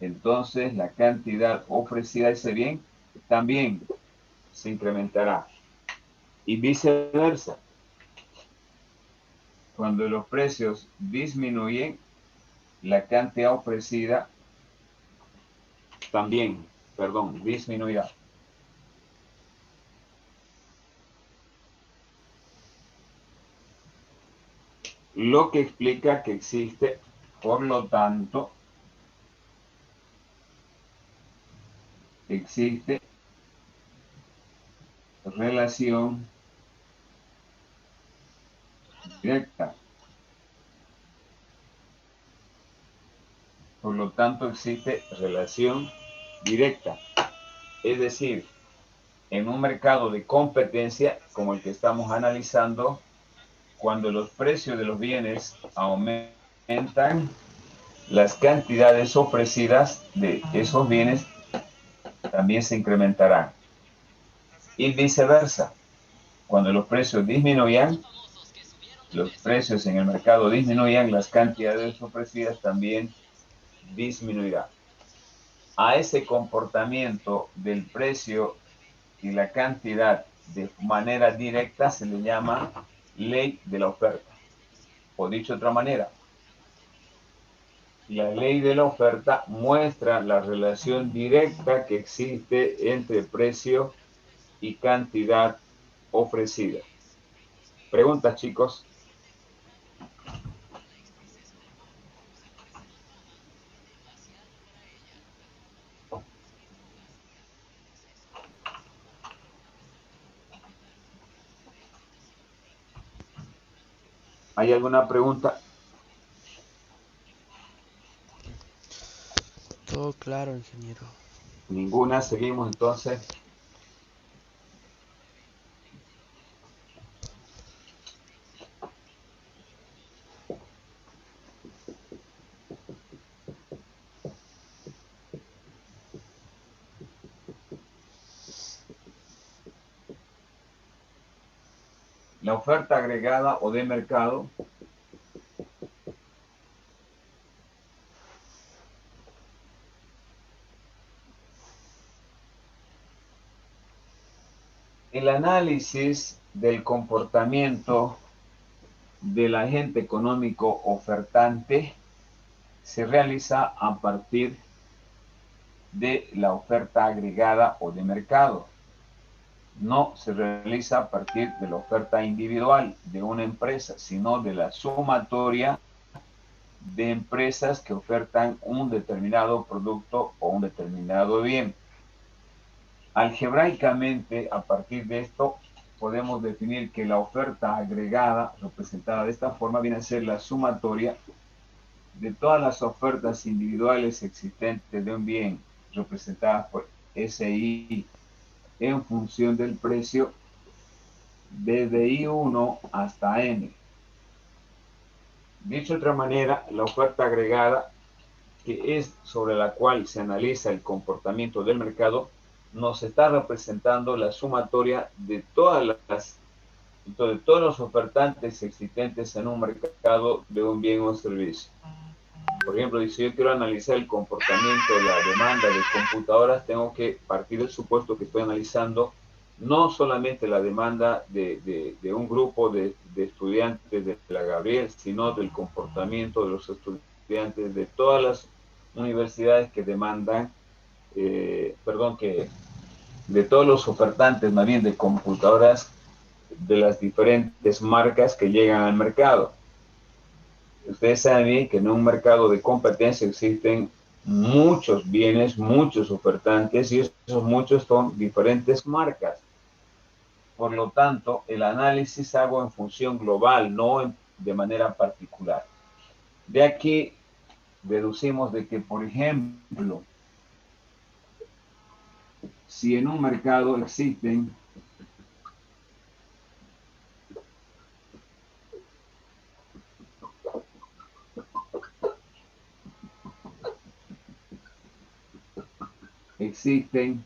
entonces la cantidad ofrecida de ese bien también se incrementará. Y viceversa. Cuando los precios disminuyen, la cantidad ofrecida también, disminuirá. Lo que explica que existe, por lo tanto, existe relación directa. Por lo tanto, existe relación directa. Es decir, en un mercado de competencia como el que estamos analizando, cuando los precios de los bienes aumentan, las cantidades ofrecidas de esos bienes también se incrementarán. Y viceversa, cuando los precios disminuyan, los precios en el mercado disminuyan, las cantidades ofrecidas también disminuirán. A ese comportamiento del precio y la cantidad de manera directa se le llama ley de la oferta. O dicho de otra manera, la ley de la oferta muestra la relación directa que existe entre precio y cantidad ofrecida. ¿Preguntas, chicos? ¿Hay alguna pregunta? Todo claro, ingeniero. Ninguna. Seguimos entonces. La oferta agregada o de mercado el análisis del comportamiento del agente económico ofertante se realiza a partir de la oferta agregada o de mercado. No se realiza a partir de la oferta individual de una empresa, sino de la sumatoria de empresas que ofertan un determinado producto o un determinado bien. Algebraicamente, a partir de esto, podemos definir que la oferta agregada, representada de esta forma, viene a ser la sumatoria de todas las ofertas individuales existentes de un bien, representadas por SI en función del precio, desde I1 hasta N. Dicho de otra manera, la oferta agregada, que es sobre la cual se analiza el comportamiento del mercado, nos está representando la sumatoria de de todos los ofertantes existentes en un mercado de un bien o servicio. Por ejemplo, si yo quiero analizar el comportamiento de la demanda de computadoras, tengo que partir del supuesto que estoy analizando no solamente la demanda de un grupo de estudiantes de la Gabriel, sino del comportamiento de los estudiantes de todas las universidades que demandan, que de todos los ofertantes, más bien de computadoras de las diferentes marcas que llegan al mercado. Ustedes saben bien que en un mercado de competencia existen muchos bienes, muchos ofertantes, y esos muchos son diferentes marcas. Por lo tanto, el análisis hago en función global, no de manera particular. De aquí deducimos de que, por ejemplo, si en un mercado existen existen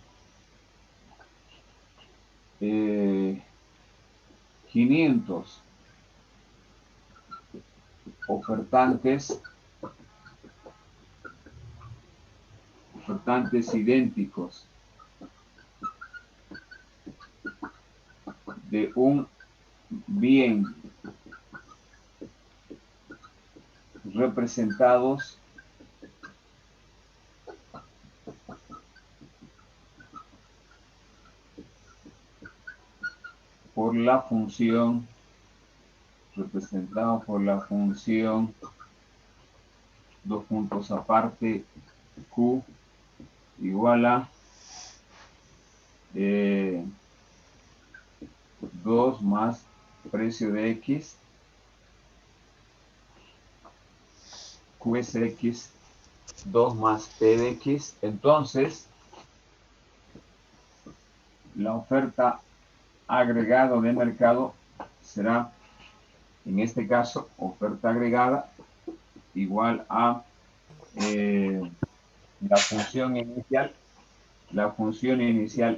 500 ofertantes idénticos de un bien representados por la función, representado por la función, dos puntos aparte, Q igual a 2 más precio de X, Q es X, 2 más P de X. Entonces, la oferta agregada de mercado será, en este caso, oferta agregada igual a la función inicial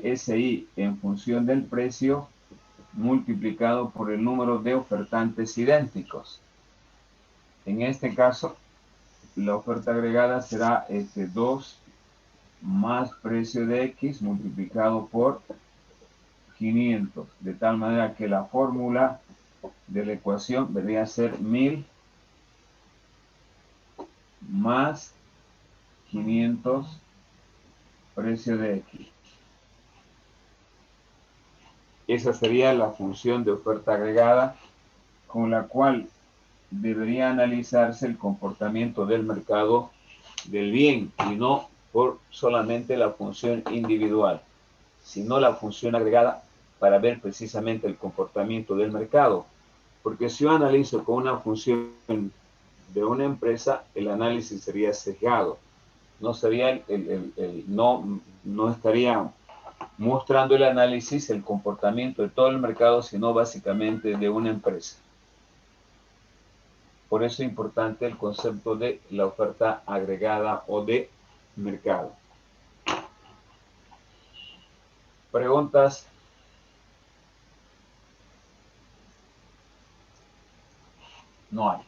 SI en función del precio multiplicado por el número de ofertantes idénticos. En este caso, la oferta agregada será 2 más precio de X multiplicado por 500, de tal manera que la fórmula de la ecuación debería ser 1000 más 500 precio de X. Esa sería la función de oferta agregada con la cual debería analizarse el comportamiento del mercado del bien y no por solamente la función individual, sino la función agregada para ver precisamente el comportamiento del mercado. Porque si yo analizo con una función de una empresa, el análisis sería sesgado. No sería no estaría mostrando el análisis, el comportamiento de todo el mercado, sino básicamente de una empresa. Por eso es importante el concepto de la oferta agregada o de mercado. ¿Preguntas? No hay.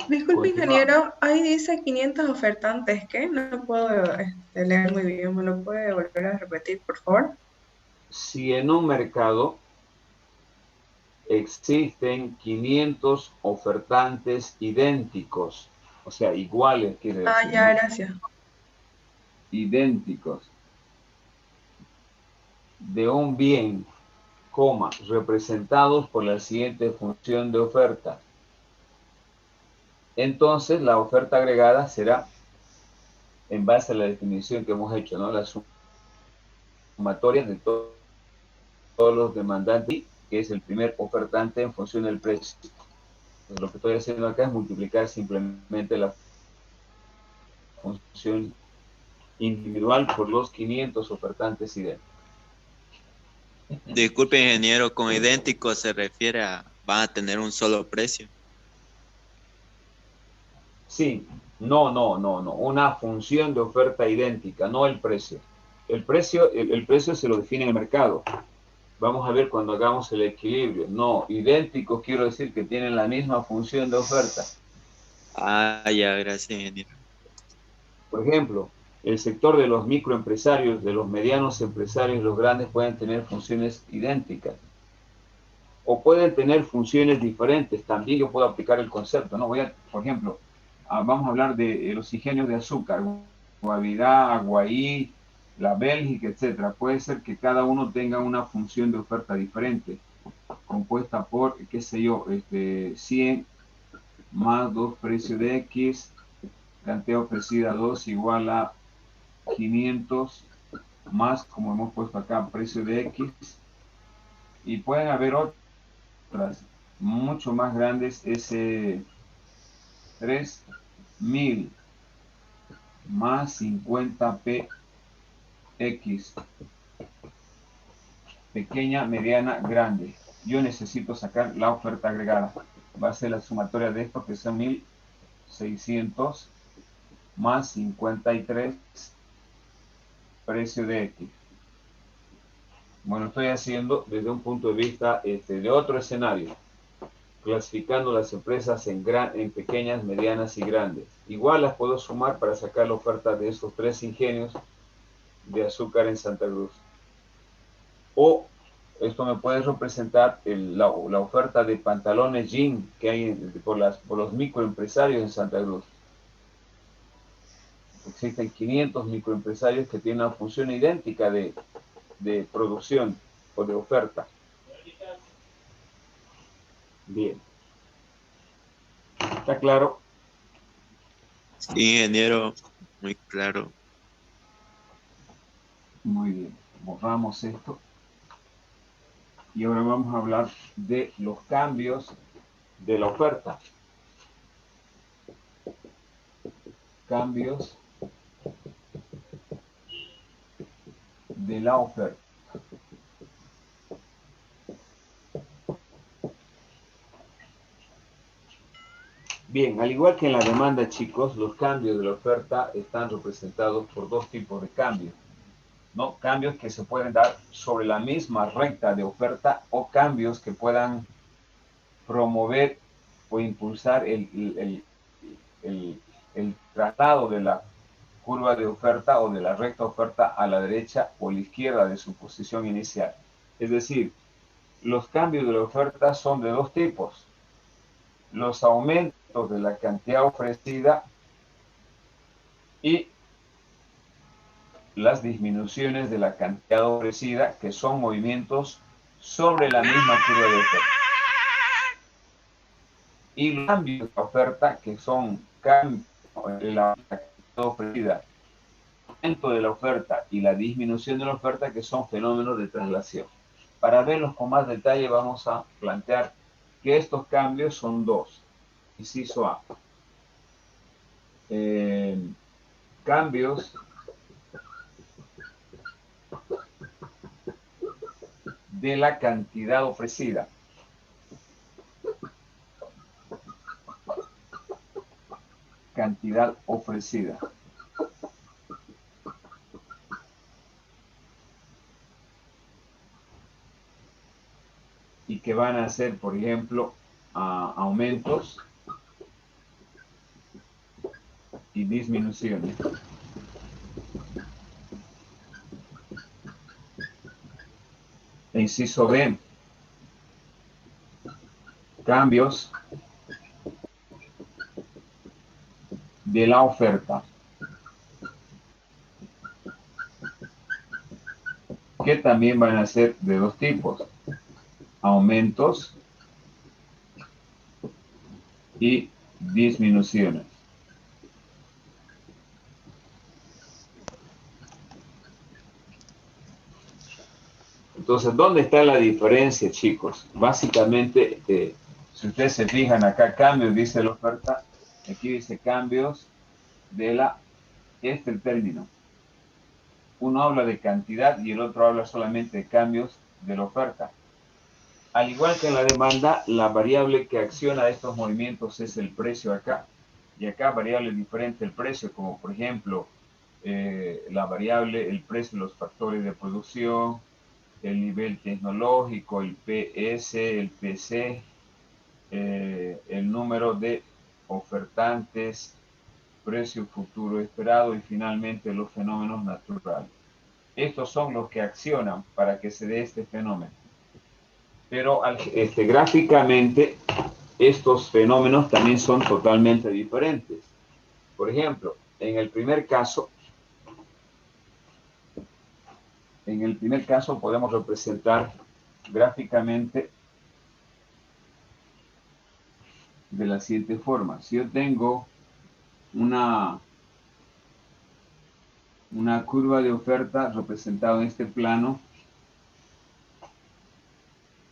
Disculpe, Continuamos. ingeniero, ahí dice 500 ofertantes, ¿qué? No puedo leer muy bien, ¿me lo puede volver a repetir, por favor? Si en un mercado existen 500 ofertantes idénticos, o sea, iguales, quiere Ah, decir, ya, ¿no? gracias. Idénticos de un bien, coma, representados por la siguiente función de oferta. Entonces, la oferta agregada será, en base a la definición que hemos hecho, ¿no? La sumatoria de todos los demandantes, que es el primer ofertante en función del precio. Entonces, lo que estoy haciendo acá es multiplicar simplemente la función individual por los 500 ofertantes idénticos. Disculpe, ingeniero, con idéntico se refiere a van a tener un solo precio. Sí, No, no, no, no. Una función de oferta idéntica, no el precio. El precio se lo define el mercado. Vamos a ver cuando hagamos el equilibrio. No, idénticos quiero decir que tienen la misma función de oferta. Ah, ya, gracias, ingeniero. Por ejemplo, el sector de los microempresarios, de los medianos empresarios, los grandes pueden tener funciones idénticas. O pueden tener funciones diferentes. También yo puedo aplicar el concepto, ¿no? Por ejemplo, vamos a hablar de los ingenios de azúcar, Guavirá, Aguaí, la Bélgica, etcétera. Puede ser que cada uno tenga una función de oferta diferente, compuesta por, qué sé yo, 100 más 2 precio de X, cantidad ofrecida 2 igual a 500 más, como hemos puesto acá, precio de X. Y pueden haber otras mucho más grandes, ese 3000 más 50 PX, pequeña, mediana, grande. Yo necesito sacar la oferta agregada. Va a ser la sumatoria de esto, que son 1600 más 53 precio de X. Bueno, estoy haciendo desde un punto de vista de otro escenario, clasificando las empresas en pequeñas, medianas y grandes. Igual las puedo sumar para sacar la oferta de esos 3 ingenios de azúcar en Santa Cruz. O esto me puede representar la oferta de pantalones jean que hay por los microempresarios en Santa Cruz. Existen 500 microempresarios que tienen una función idéntica de producción o de oferta. Bien. ¿Está claro? Sí, ingeniero, muy claro. Muy bien. Borramos esto. Y ahora vamos a hablar de los cambios de la oferta. Cambios de la oferta. Bien, al igual que en la demanda, chicos, los cambios de la oferta están representados por dos tipos de cambios, ¿no? Cambios que se pueden dar sobre la misma recta de oferta o cambios que puedan promover o impulsar el traslado de la curva de oferta o de la recta oferta a la derecha o a la izquierda de su posición inicial. Es decir, los cambios de la oferta son de dos tipos: los aumentos de la cantidad ofrecida y las disminuciones de la cantidad ofrecida, que son movimientos sobre la misma curva de oferta. Y los cambios de la oferta, que son cambios de la cantidad ofrecida, aumento de la oferta y la disminución de la oferta, que son fenómenos de traslación. Para verlos con más detalle vamos a plantear que estos cambios son dos. Inciso A. Cambios de la cantidad ofrecida. Cantidad ofrecida. Y que van a ser, por ejemplo, aumentos y disminuciones. Inciso B. Cambios de la oferta, que también van a ser de dos tipos: aumentos y disminuciones. Entonces, ¿dónde está la diferencia, chicos? Básicamente, si ustedes se fijan acá, cambios, dice la oferta, aquí dice cambios de la, este es el término. Uno habla de cantidad y el otro habla solamente de cambios de la oferta. Al igual que en la demanda, la variable que acciona estos movimientos es el precio acá. Y acá variables diferentes del precio, como por ejemplo, la variable, el precio de los factores de producción, el nivel tecnológico, el PS, el PC, el número de ofertantes, precio futuro esperado y finalmente los fenómenos naturales. Estos son los que accionan para que se dé este fenómeno. Pero gráficamente estos fenómenos también son totalmente diferentes. Por ejemplo, en el primer caso podemos representar gráficamente de la siguiente forma. Si yo tengo una curva de oferta representada en este plano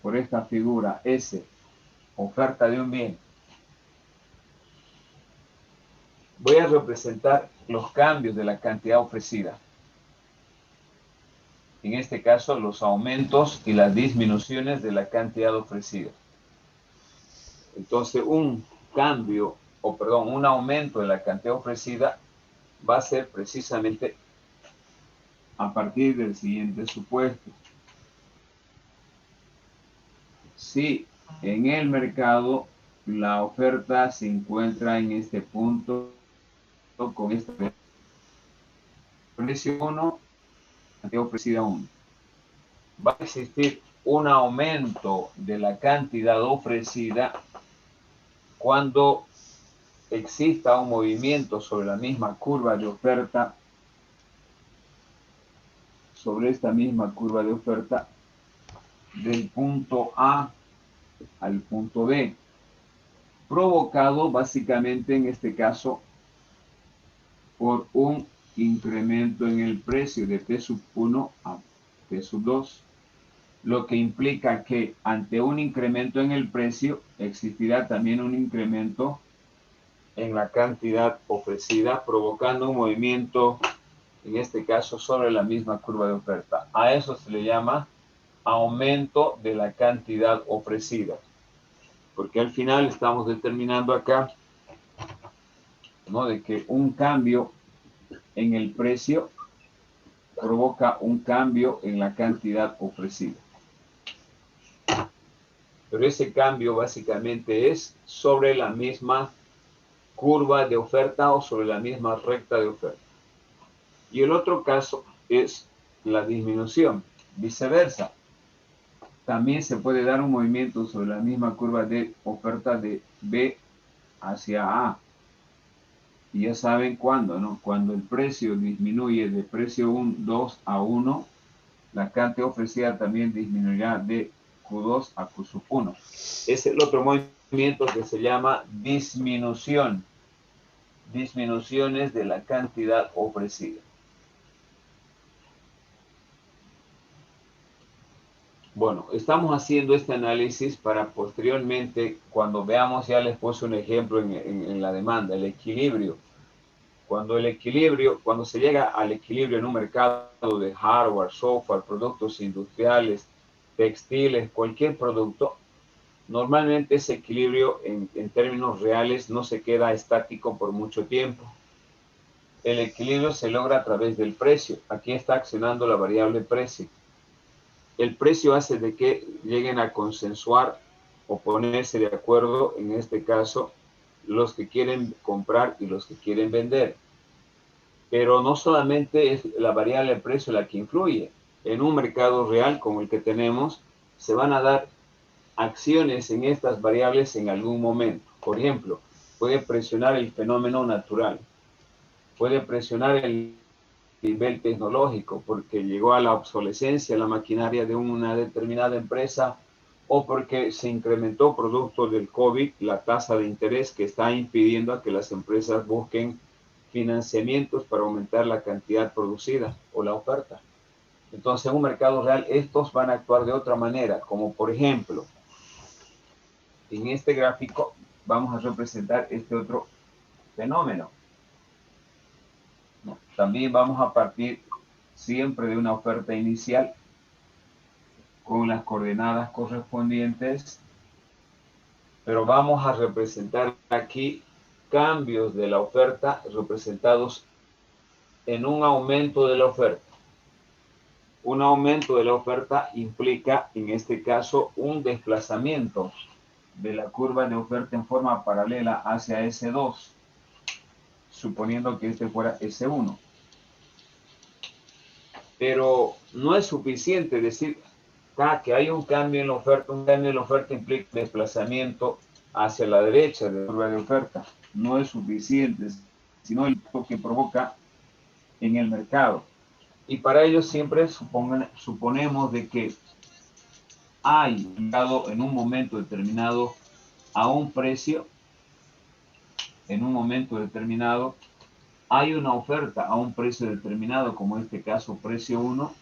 por esta figura S, oferta de un bien, voy a representar los cambios de la cantidad ofrecida. En este caso, los aumentos y las disminuciones de la cantidad ofrecida. Entonces, un aumento de la cantidad ofrecida va a ser precisamente a partir del siguiente supuesto. Si en el mercado la oferta se encuentra en este punto con este precio 1, cantidad ofrecida 1, va a existir un aumento de la cantidad ofrecida cuando exista un movimiento sobre la misma curva de oferta, sobre esta misma curva de oferta, del punto A al punto B, provocado básicamente en este caso por un incremento en el precio de P1 a P2, lo que implica que ante un incremento en el precio existirá también un incremento en la cantidad ofrecida, provocando un movimiento, en este caso, sobre la misma curva de oferta. A eso se le llama aumento de la cantidad ofrecida, porque al final estamos determinando acá, ¿no?, de que un cambio en el precio provoca un cambio en la cantidad ofrecida. Pero ese cambio básicamente es sobre la misma curva de oferta o sobre la misma recta de oferta. Y el otro caso es la disminución. Viceversa, también se puede dar un movimiento sobre la misma curva de oferta de B hacia A. Y ya saben cuándo, ¿no? Cuando el precio disminuye de precio 2 a 1, la cantidad ofrecida también disminuirá de Q2 a Q1. Es el otro movimiento que se llama disminución. Disminuciones de la cantidad ofrecida. Bueno, estamos haciendo este análisis para posteriormente, cuando veamos, ya les puse un ejemplo en la demanda, el equilibrio. Cuando se llega al equilibrio en un mercado de hardware, software, productos industriales, textiles, cualquier producto, normalmente ese equilibrio en términos reales no se queda estático por mucho tiempo. El equilibrio se logra a través del precio. Aquí está accionando la variable precio. El precio hace de que lleguen a consensuar o ponerse de acuerdo, en este caso, los que quieren comprar y los que quieren vender. Pero no solamente es la variable precio la que influye. En un mercado real como el que tenemos, se van a dar acciones en estas variables en algún momento. Por ejemplo, puede presionar el fenómeno natural, puede presionar el nivel tecnológico porque llegó a la obsolescencia la maquinaria de una determinada empresa, o porque se incrementó producto del COVID la tasa de interés que está impidiendo a que las empresas busquen financiamientos para aumentar la cantidad producida o la oferta. Entonces, en un mercado real, estos van a actuar de otra manera, como por ejemplo, en este gráfico vamos a representar este otro fenómeno. También vamos a partir siempre de una oferta inicial con las coordenadas correspondientes, pero vamos a representar aquí cambios de la oferta representados en un aumento de la oferta. Un aumento de la oferta implica, en este caso, un desplazamiento de la curva de oferta en forma paralela hacia S2, suponiendo que este fuera S1. Pero no es suficiente decir que hay un cambio en la oferta. Un cambio en la oferta implica desplazamiento hacia la derecha de la curva de oferta. No es suficiente, sino el impacto que provoca en el mercado. Y para ello siempre suponemos de que hay mercado en un momento determinado a un precio, en un momento determinado hay una oferta a un precio determinado, como en este caso precio 1,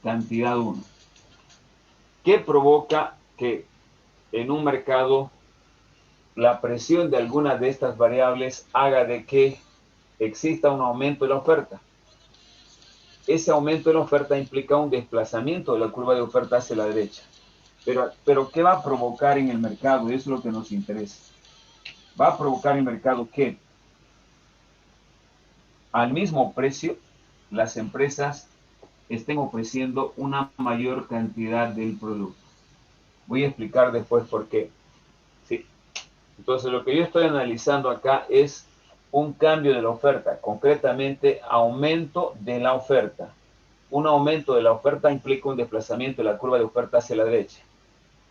cantidad 1, que provoca que en un mercado la presión de alguna de estas variables haga de que exista un aumento de la oferta. Ese aumento de la oferta implica un desplazamiento de la curva de oferta hacia la derecha. Pero ¿qué va a provocar en el mercado? Eso es lo que nos interesa. Va a provocar en el mercado que al mismo precio las empresas estén ofreciendo una mayor cantidad del producto. Voy a explicar después por qué. ¿Sí? Entonces, lo que yo estoy analizando acá es un cambio de la oferta, concretamente aumento de la oferta. Un aumento de la oferta implica un desplazamiento de la curva de oferta hacia la derecha.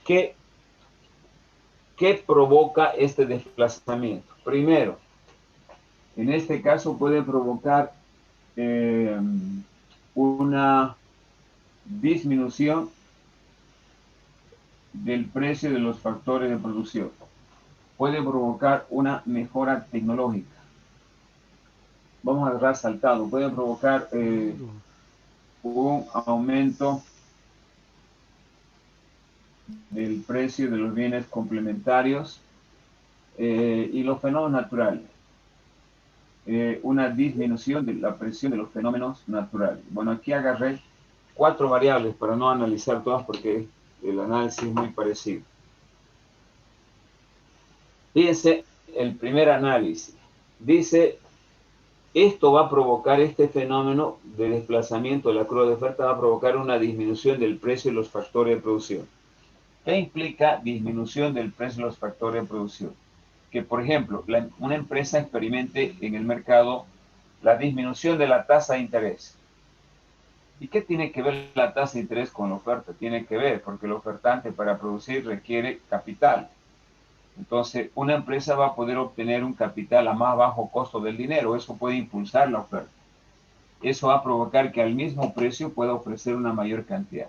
¿Qué provoca este desplazamiento? Primero, en este caso puede provocar una disminución del precio de los factores de producción. Puede provocar una mejora tecnológica. Vamos a agarrar saltado. Puede provocar un aumento del precio de los bienes complementarios y los fenómenos naturales. Una disminución de la presión de los fenómenos naturales. Bueno, aquí agarré 4 variables para no analizar todas porque el análisis es muy parecido. Fíjense el primer análisis. Dice, esto va a provocar, este fenómeno de desplazamiento de la curva de oferta va a provocar una disminución del precio de los factores de producción. ¿Qué implica disminución del precio de los factores de producción? Que, por ejemplo, una empresa experimente en el mercado la disminución de la tasa de interés. ¿Y qué tiene que ver la tasa de interés con la oferta? Tiene que ver, porque el ofertante para producir requiere capital. Entonces, una empresa va a poder obtener un capital a más bajo costo del dinero. Eso puede impulsar la oferta. Eso va a provocar que al mismo precio pueda ofrecer una mayor cantidad.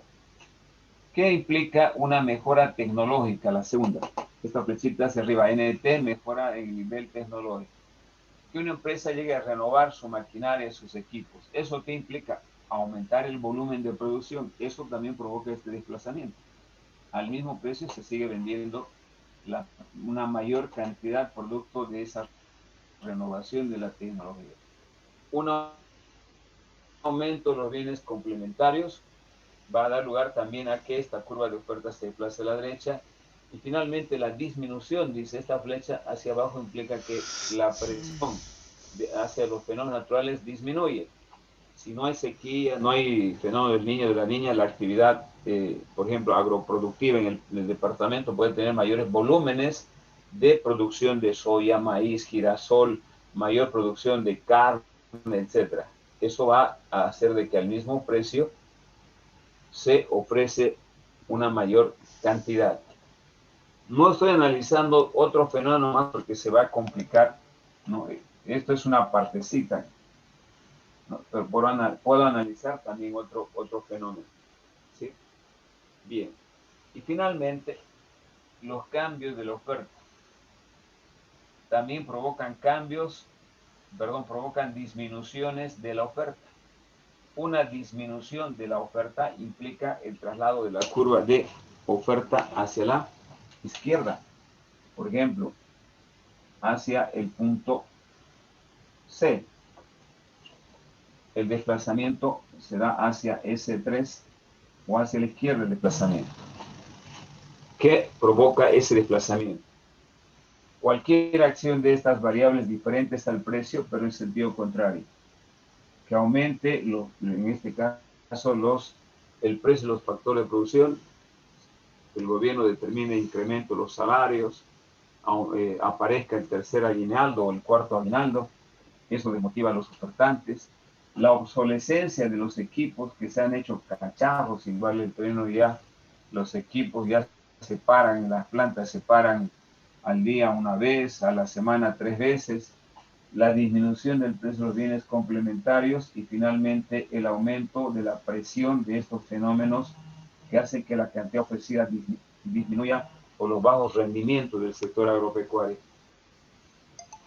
¿Qué implica una mejora tecnológica? La segunda. Esta flechita hacia arriba, NT, mejora en el nivel tecnológico. Que una empresa llegue a renovar su maquinaria, sus equipos. ¿Eso qué implica? Aumentar el volumen de producción. Eso también provoca este desplazamiento. Al mismo precio se sigue vendiendo una mayor cantidad producto de esa renovación de la tecnología. Un aumento de los bienes complementarios va a dar lugar también a que esta curva de oferta se desplace a la derecha. Y finalmente la disminución, dice esta flecha hacia abajo, implica que la presión hacia los fenómenos naturales disminuye. Si no hay sequía, no hay fenómeno del niño de la niña, la actividad, por ejemplo, agroproductiva en el departamento puede tener mayores volúmenes de producción de soya, maíz, girasol, mayor producción de carne, etc. Eso va a hacer de que al mismo precio se ofrece una mayor cantidad. No estoy analizando otro fenómeno más porque se va a complicar, ¿no? Esto es una partecita, ¿no? Pero puedo analizar también otro fenómeno, ¿sí? Bien. Y finalmente, los cambios de la oferta también provocan provocan disminuciones de la oferta. Una disminución de la oferta implica el traslado de la curva de oferta hacia la izquierda. Por ejemplo, hacia el punto C. El desplazamiento se da hacia S3 o hacia la izquierda el desplazamiento. ¿Qué provoca ese desplazamiento? cualquier acción de estas variables diferentes al precio, pero en sentido contrario. Que aumente, en este caso, el precio de los factores de producción, el gobierno determine incremento de los salarios, aparezca el tercer aguinaldo o el cuarto aguinaldo, eso desmotiva a los ofertantes. La obsolescencia de los equipos que se han hecho cacharros, igual el terreno ya, los equipos ya se paran, las plantas se paran al día una vez, a la semana 3 veces, la disminución del precio de los bienes complementarios y finalmente el aumento de la presión de estos fenómenos que hacen que la cantidad ofrecida disminuya por los bajos rendimientos del sector agropecuario.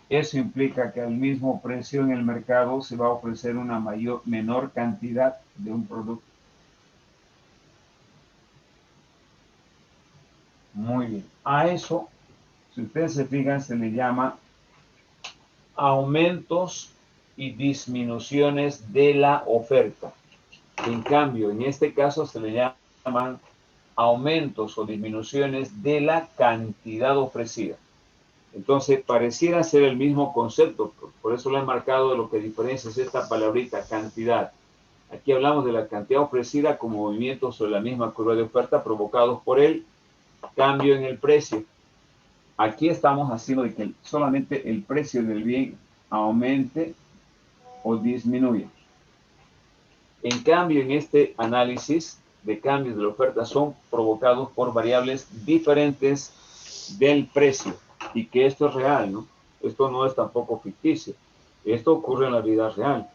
Eso implica que al mismo precio en el mercado se va a ofrecer una menor cantidad de un producto. Muy bien. A eso, si ustedes se fijan, se le llama aumentos y disminuciones de la oferta. En cambio, en este caso se le llaman aumentos o disminuciones de la cantidad ofrecida. Entonces, pareciera ser el mismo concepto, por eso lo he marcado, lo que diferencia es esta palabrita, cantidad. Aquí hablamos de la cantidad ofrecida como movimientos sobre la misma curva de oferta provocados por el cambio en el precio. Aquí estamos haciendo de que solamente el precio del bien aumente o disminuya. En cambio, en este análisis de cambios de la oferta son provocados por variables diferentes del precio y que esto es real, ¿no? Esto no es tampoco ficticio. Esto ocurre en la vida real.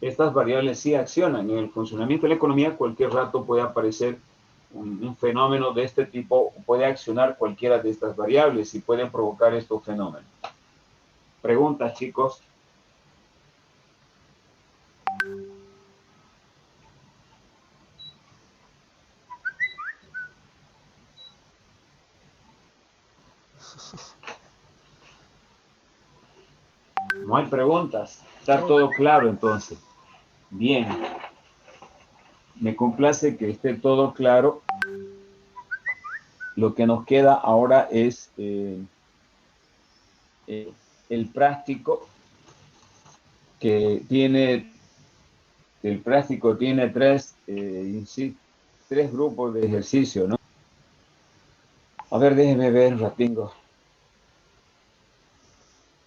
Estas variables sí accionan. En el funcionamiento de la economía, cualquier rato puede aparecer un fenómeno de este tipo, puede accionar cualquiera de estas variables y pueden provocar estos fenómenos. Preguntas, chicos. No hay preguntas. Está todo claro entonces. Bien. Me complace que esté todo claro. Lo que nos queda ahora es el práctico, que tiene, el práctico tiene tres grupos de ejercicio, ¿no? A ver, déjenme ver, rapidito.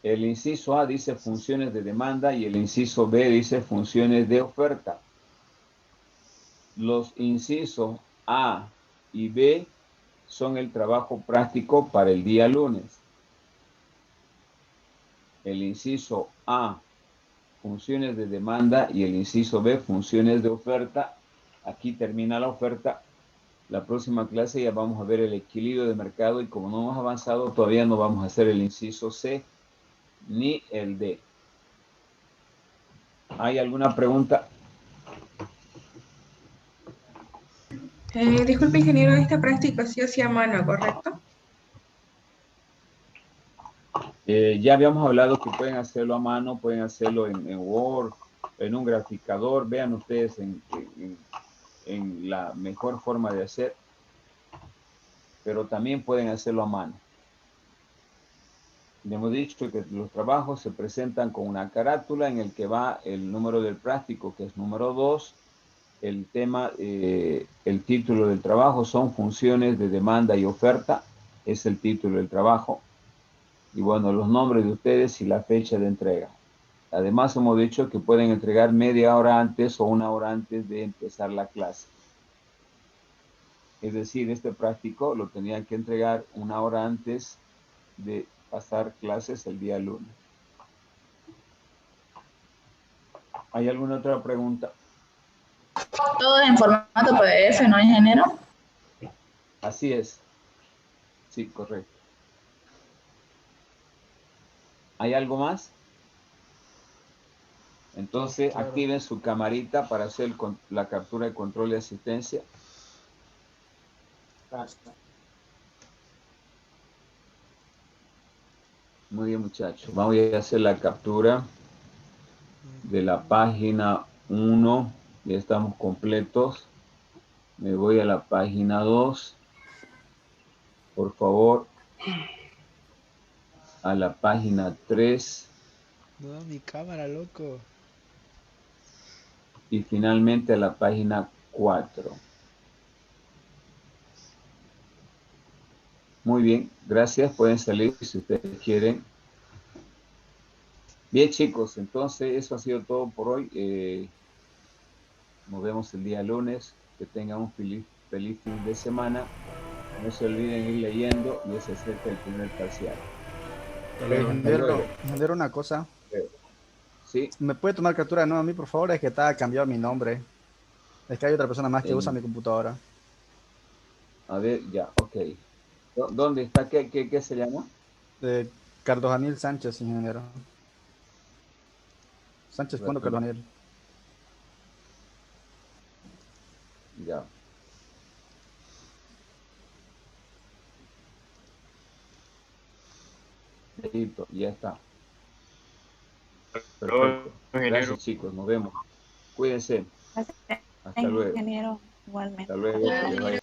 El inciso A dice funciones de demanda y el inciso B dice funciones de oferta. Los incisos A y B son el trabajo práctico para el día lunes. El inciso A, funciones de demanda, y el inciso B, funciones de oferta. Aquí termina la oferta. La próxima clase ya vamos a ver el equilibrio de mercado y como no hemos avanzado, todavía no vamos a hacer el inciso C ni el D. ¿Hay alguna pregunta? Disculpe, ingeniero, esta práctica sí hacía a mano, ¿correcto? Ya habíamos hablado que pueden hacerlo a mano, pueden hacerlo en Word, en un graficador. Vean ustedes en la mejor forma de hacer, pero también pueden hacerlo a mano. Le hemos dicho que los trabajos se presentan con una carátula en el que va el número del práctico, que es número 2. El tema, el título del trabajo son funciones de demanda y oferta, es el título del trabajo. Y bueno, los nombres de ustedes y la fecha de entrega. Además, hemos dicho que pueden entregar media hora antes o una hora antes de empezar la clase. Es decir, este práctico lo tenían que entregar una hora antes de pasar clases el día lunes. ¿Hay alguna otra pregunta? Todo en formato PDF, ¿no, ingeniero? Así es. Sí, correcto. ¿Hay algo más? Entonces, Claro. activen su camarita para hacer la captura de control de asistencia. Muy bien, muchachos. Vamos a hacer la captura de la página 1. Ya estamos completos. Me voy a la página 2. Por favor. a la página 3 No, mi cámara, loco. y finalmente a la página 4. Muy bien, gracias. Pueden salir si ustedes quieren. Bien, chicos, entonces eso ha sido todo por hoy. Nos vemos el día lunes. Que tengan un feliz fin de semana. No se olviden ir leyendo y se acerca el primer parcial. Ingeniero, una cosa. Sí. ¿Me puede tomar captura de nuevo a mí, por favor? Es que está cambiado mi nombre. Es que hay otra persona más que usa mi computadora. A ver, ya, ok. ¿Dónde está? ¿Qué se llama? Carlos Daniel Sánchez, ingeniero. Sánchez, ¿cuándo Carlos Daniel? Ya. Listo, ya está. Perfecto. Gracias, chicos. Nos vemos. Cuídense. Gracias, Hasta luego. ingeniero, igualmente. Hasta luego. Que les vaya